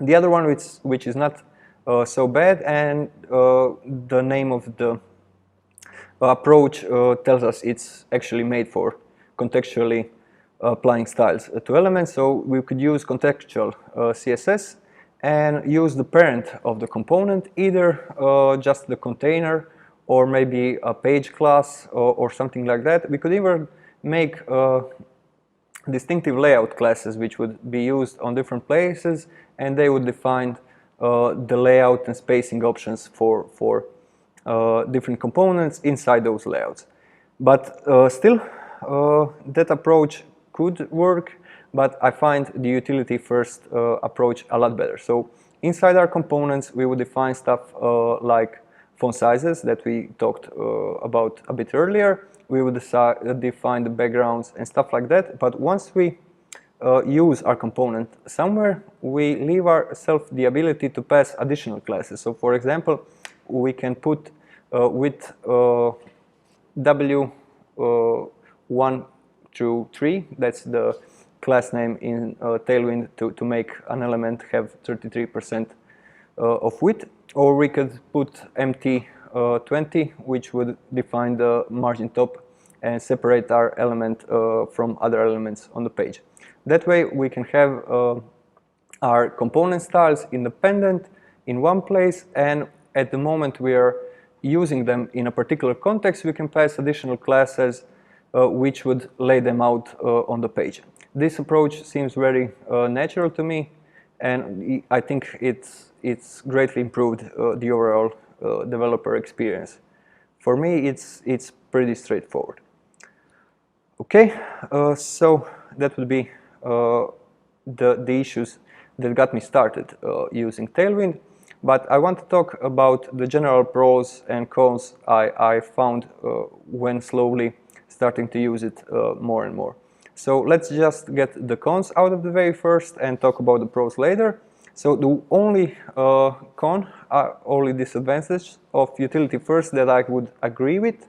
The other one, which is not so bad, and the name of the approach tells us it's actually made for contextually applying styles to elements. So we could use contextual CSS and use the parent of the component, either just the container, or maybe a page class, or something like that. We could even make distinctive layout classes which would be used on different places, and they would define the layout and spacing options for different components inside those layouts. But still, that approach could work, but I find the utility first approach a lot better. So inside our components, we would define stuff like font sizes that we talked about a bit earlier. We would define the backgrounds and stuff like that. But once we use our component somewhere, we leave ourselves the ability to pass additional classes. So for example, we can put with W1 through 3, that's the class name in Tailwind to make an element have 33% of width, or we could put MT20, which would define the margin top and separate our element from other elements on the page. That way we can have our component styles independent in one place, and at the moment we are using them in a particular context, we can pass additional classes which would lay them out on the page. This approach seems very natural to me, and I think it's greatly improved the overall developer experience. For me, it's pretty straightforward. Okay, so that would be the issues that got me started using Tailwind, but I want to talk about the general pros and cons I found when slowly starting to use it more and more. So let's just get the cons out of the way first and talk about the pros later. So the only only disadvantage of utility first that I would agree with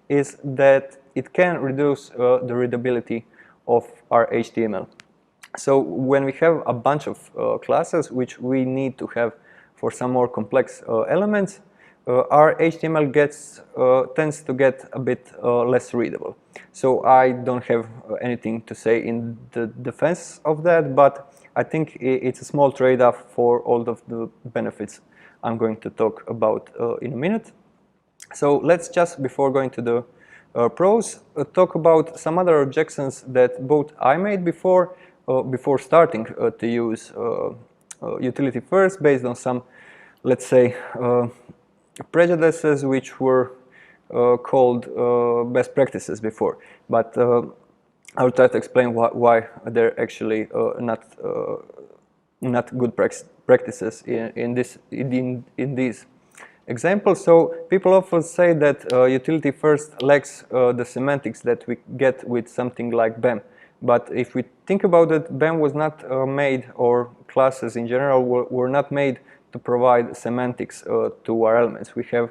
is that it can reduce the readability of our HTML. So when we have a bunch of classes which we need to have for some more complex elements, our HTML tends to get a bit less readable. So I don't have anything to say in the defense of that, but I think it's a small trade-off for all of the benefits I'm going to talk about in a minute. So let's just, before going to the pros, talk about some other objections that both I made before starting to use utility first, based on some, let's say, prejudices which were called best practices before. But I'll try to explain why they're actually not good practices in these examples. So people often say that utility first lacks the semantics that we get with something like BEM. But if we think about it, BEM was not made, or classes in general were not made to provide semantics to our elements. We have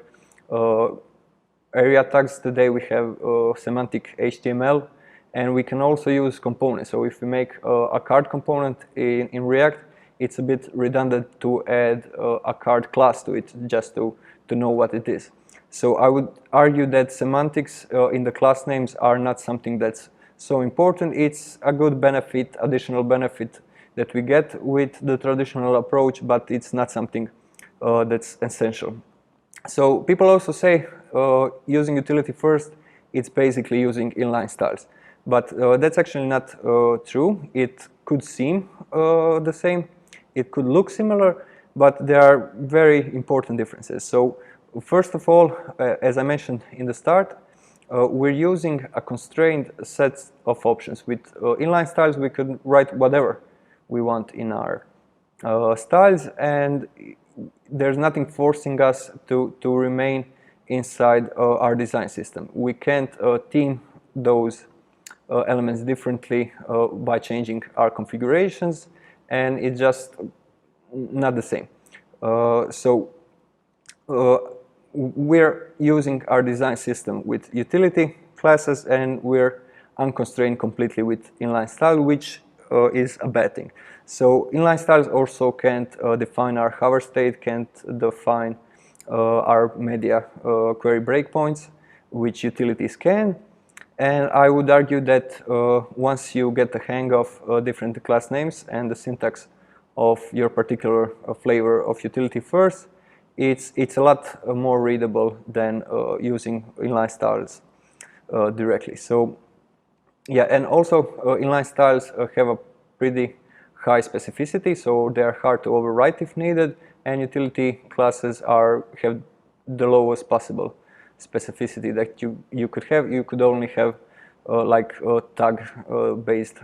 area tags today, we have semantic HTML, and we can also use components. So if we make a card component in React, it's a bit redundant to add a card class to it just to know what it is. So I would argue that semantics in the class names are not something that's so important. It's a good benefit, additional benefit that we get with the traditional approach, but it's not something that's essential. So people also say using utility first, it's basically using inline styles. But that's actually not true. It could seem the same, it could look similar, but there are very important differences. So first of all, as I mentioned in the start, we're using a constrained set of options. With inline styles, we could write whatever we want in our styles, and there's nothing forcing us to remain inside our design system. We can't theme those elements differently by changing our configurations, and it's just not the same. We're using our design system with utility classes, and we're unconstrained completely with inline style, which is a bad thing. So inline styles also can't define our hover state, can't define our media query breakpoints, which utilities can. And I would argue that once you get the hang of different class names and the syntax of your particular flavor of utility first, it's a lot more readable than using inline styles directly. So yeah, and also inline styles have a pretty high specificity, so they're hard to overwrite if needed, and utility classes have the lowest possible specificity that you could have. You could only have like tag based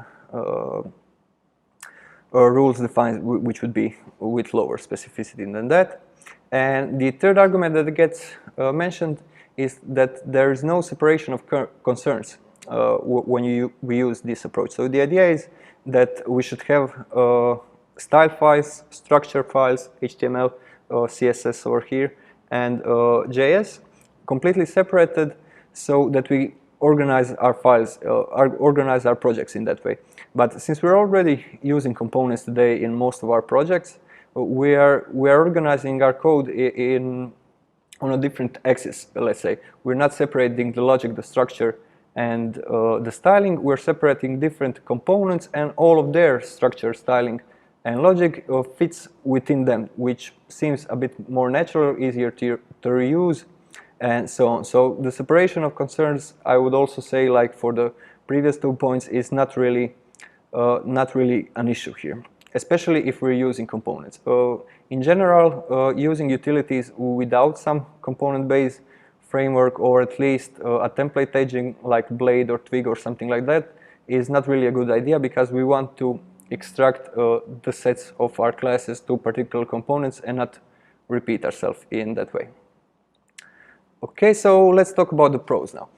rules defined, which would be with lower specificity than that. And the third argument that gets mentioned is that there is no separation of concerns when we use this approach. So the idea is that we should have style files, structure files, HTML, CSS over here, and JS completely separated so that we organize our files, organize our projects in that way. But since we're already using components today in most of our projects, we are organizing our code on a different axis, let's say. We're not separating the logic, the structure, and the styling. We're separating different components, and all of their structure, styling, and logic fits within them, which seems a bit more natural, easier to reuse, and so on. So the separation of concerns, I would also say, like for the previous 2 points, is not really an issue here, especially if we're using components. In general, using utilities without some component-based framework, or at least a template agent like Blade or Twig or something like that, is not really a good idea, because we want to extract the sets of our classes to particular components and not repeat ourselves in that way. Okay, so let's talk about the pros now.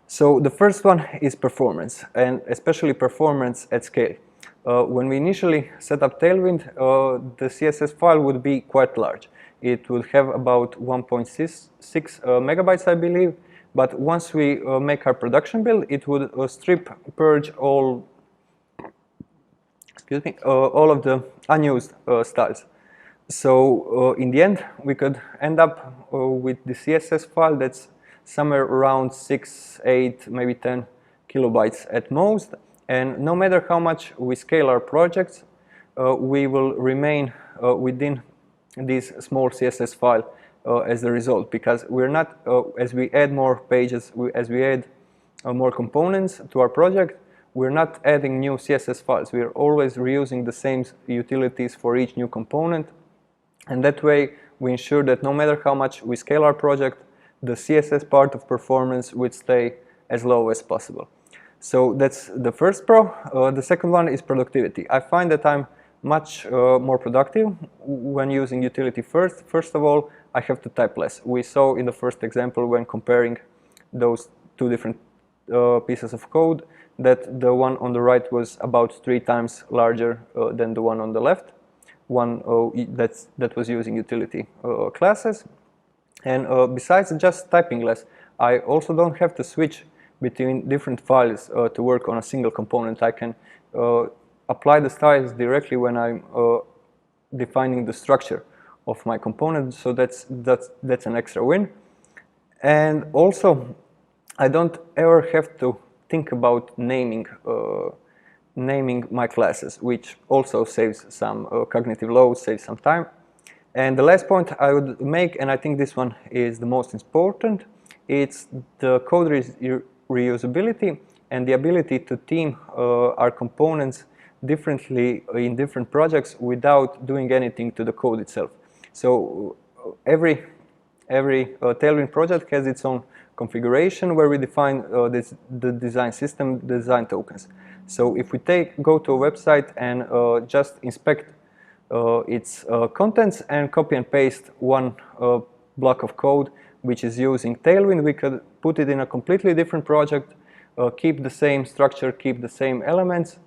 So the first one is performance, and especially performance at scale. When we initially set up Tailwind, the CSS file would be quite large. It would have about 1.6 megabytes, I believe. But once we make our production build, it would purge all of the unused styles. So in the end, we could end up with the CSS file that's somewhere around 6, 8, maybe 10 kilobytes at most. And no matter how much we scale our projects, we will remain within this small CSS file as a result, because we're not, as we add more pages, as we add more components to our project, we're not adding new CSS files. We're always reusing the same utilities for each new component. And that way, we ensure that no matter how much we scale our project, the CSS part of performance would stay as low as possible. So that's the first pro. The second one is productivity. I find that I'm much more productive when using utility first. First of all, I have to type less. We saw in the first example when comparing those two different pieces of code that the one on the right was about 3 times larger than the one on the left. One that was using utility classes. And besides just typing less, I also don't have to switch between different files to work on a single component. I can apply the styles directly when I'm defining the structure of my component, so that's an extra win. And also, I don't ever have to think about naming my classes, which also saves some cognitive load, saves some time. And the last point I would make, and I think this one is the most important, it's the code reusability and the ability to team our components differently in different projects without doing anything to the code itself. So every Tailwind project has its own configuration where we define the design system, the design tokens. So if we go to a website and just inspect its contents and copy and paste one block of code which is using Tailwind, we could put it in a completely different project, keep the same structure, keep the same elements,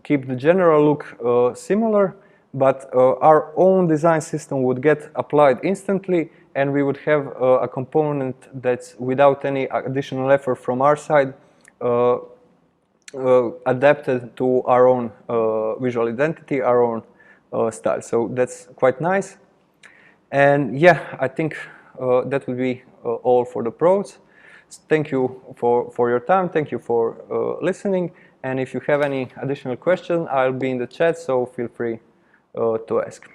keep the general look similar, but our own design system would get applied instantly, and we would have a component that's without any additional effort from our side adapted to our own visual identity, our own style. So that's quite nice. And yeah, I think that would be all for the pros. Thank you for your time. Thank you for listening. And if you have any additional questions, I'll be in the chat, so feel free to ask.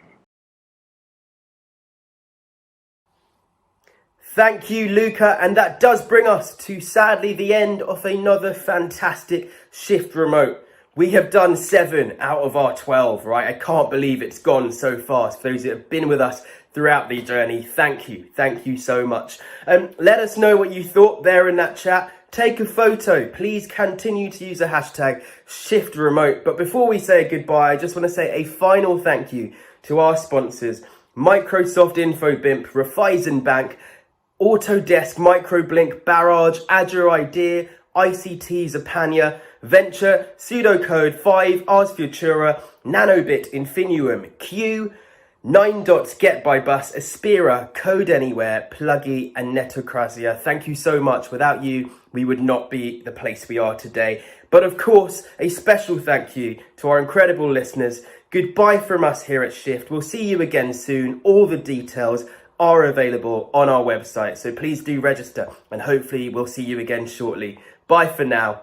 Thank you, Luca, and that does bring us to, sadly, the end of another fantastic Shift Remote. We have done 7 out of our 12, right? I can't believe it's gone so fast. For those that have been with us throughout the journey, thank you so much. Let us know what you thought there in that chat. Take a photo. Please continue to use the hashtag ShiftRemote. But before we say goodbye, I just want to say a final thank you to our sponsors: Microsoft Infobimp, Raiffeisen Bank, Autodesk, Microblink, Barrage, Azure Idea, ICT, Zapania, Venture, Pseudocode 5, Ars Futura, Nanobit, Infinuum, Q, 9 Dots, Get by Bus, Aspira, Code Anywhere, Pluggy, and Netocrasia. Thank you so much. Without you, we would not be the place we are today. But of course, a special thank you to our incredible listeners. Goodbye from us here at Shift. We'll see you again soon. All the details are available on our website, so please do register, and hopefully we'll see you again shortly. Bye for now.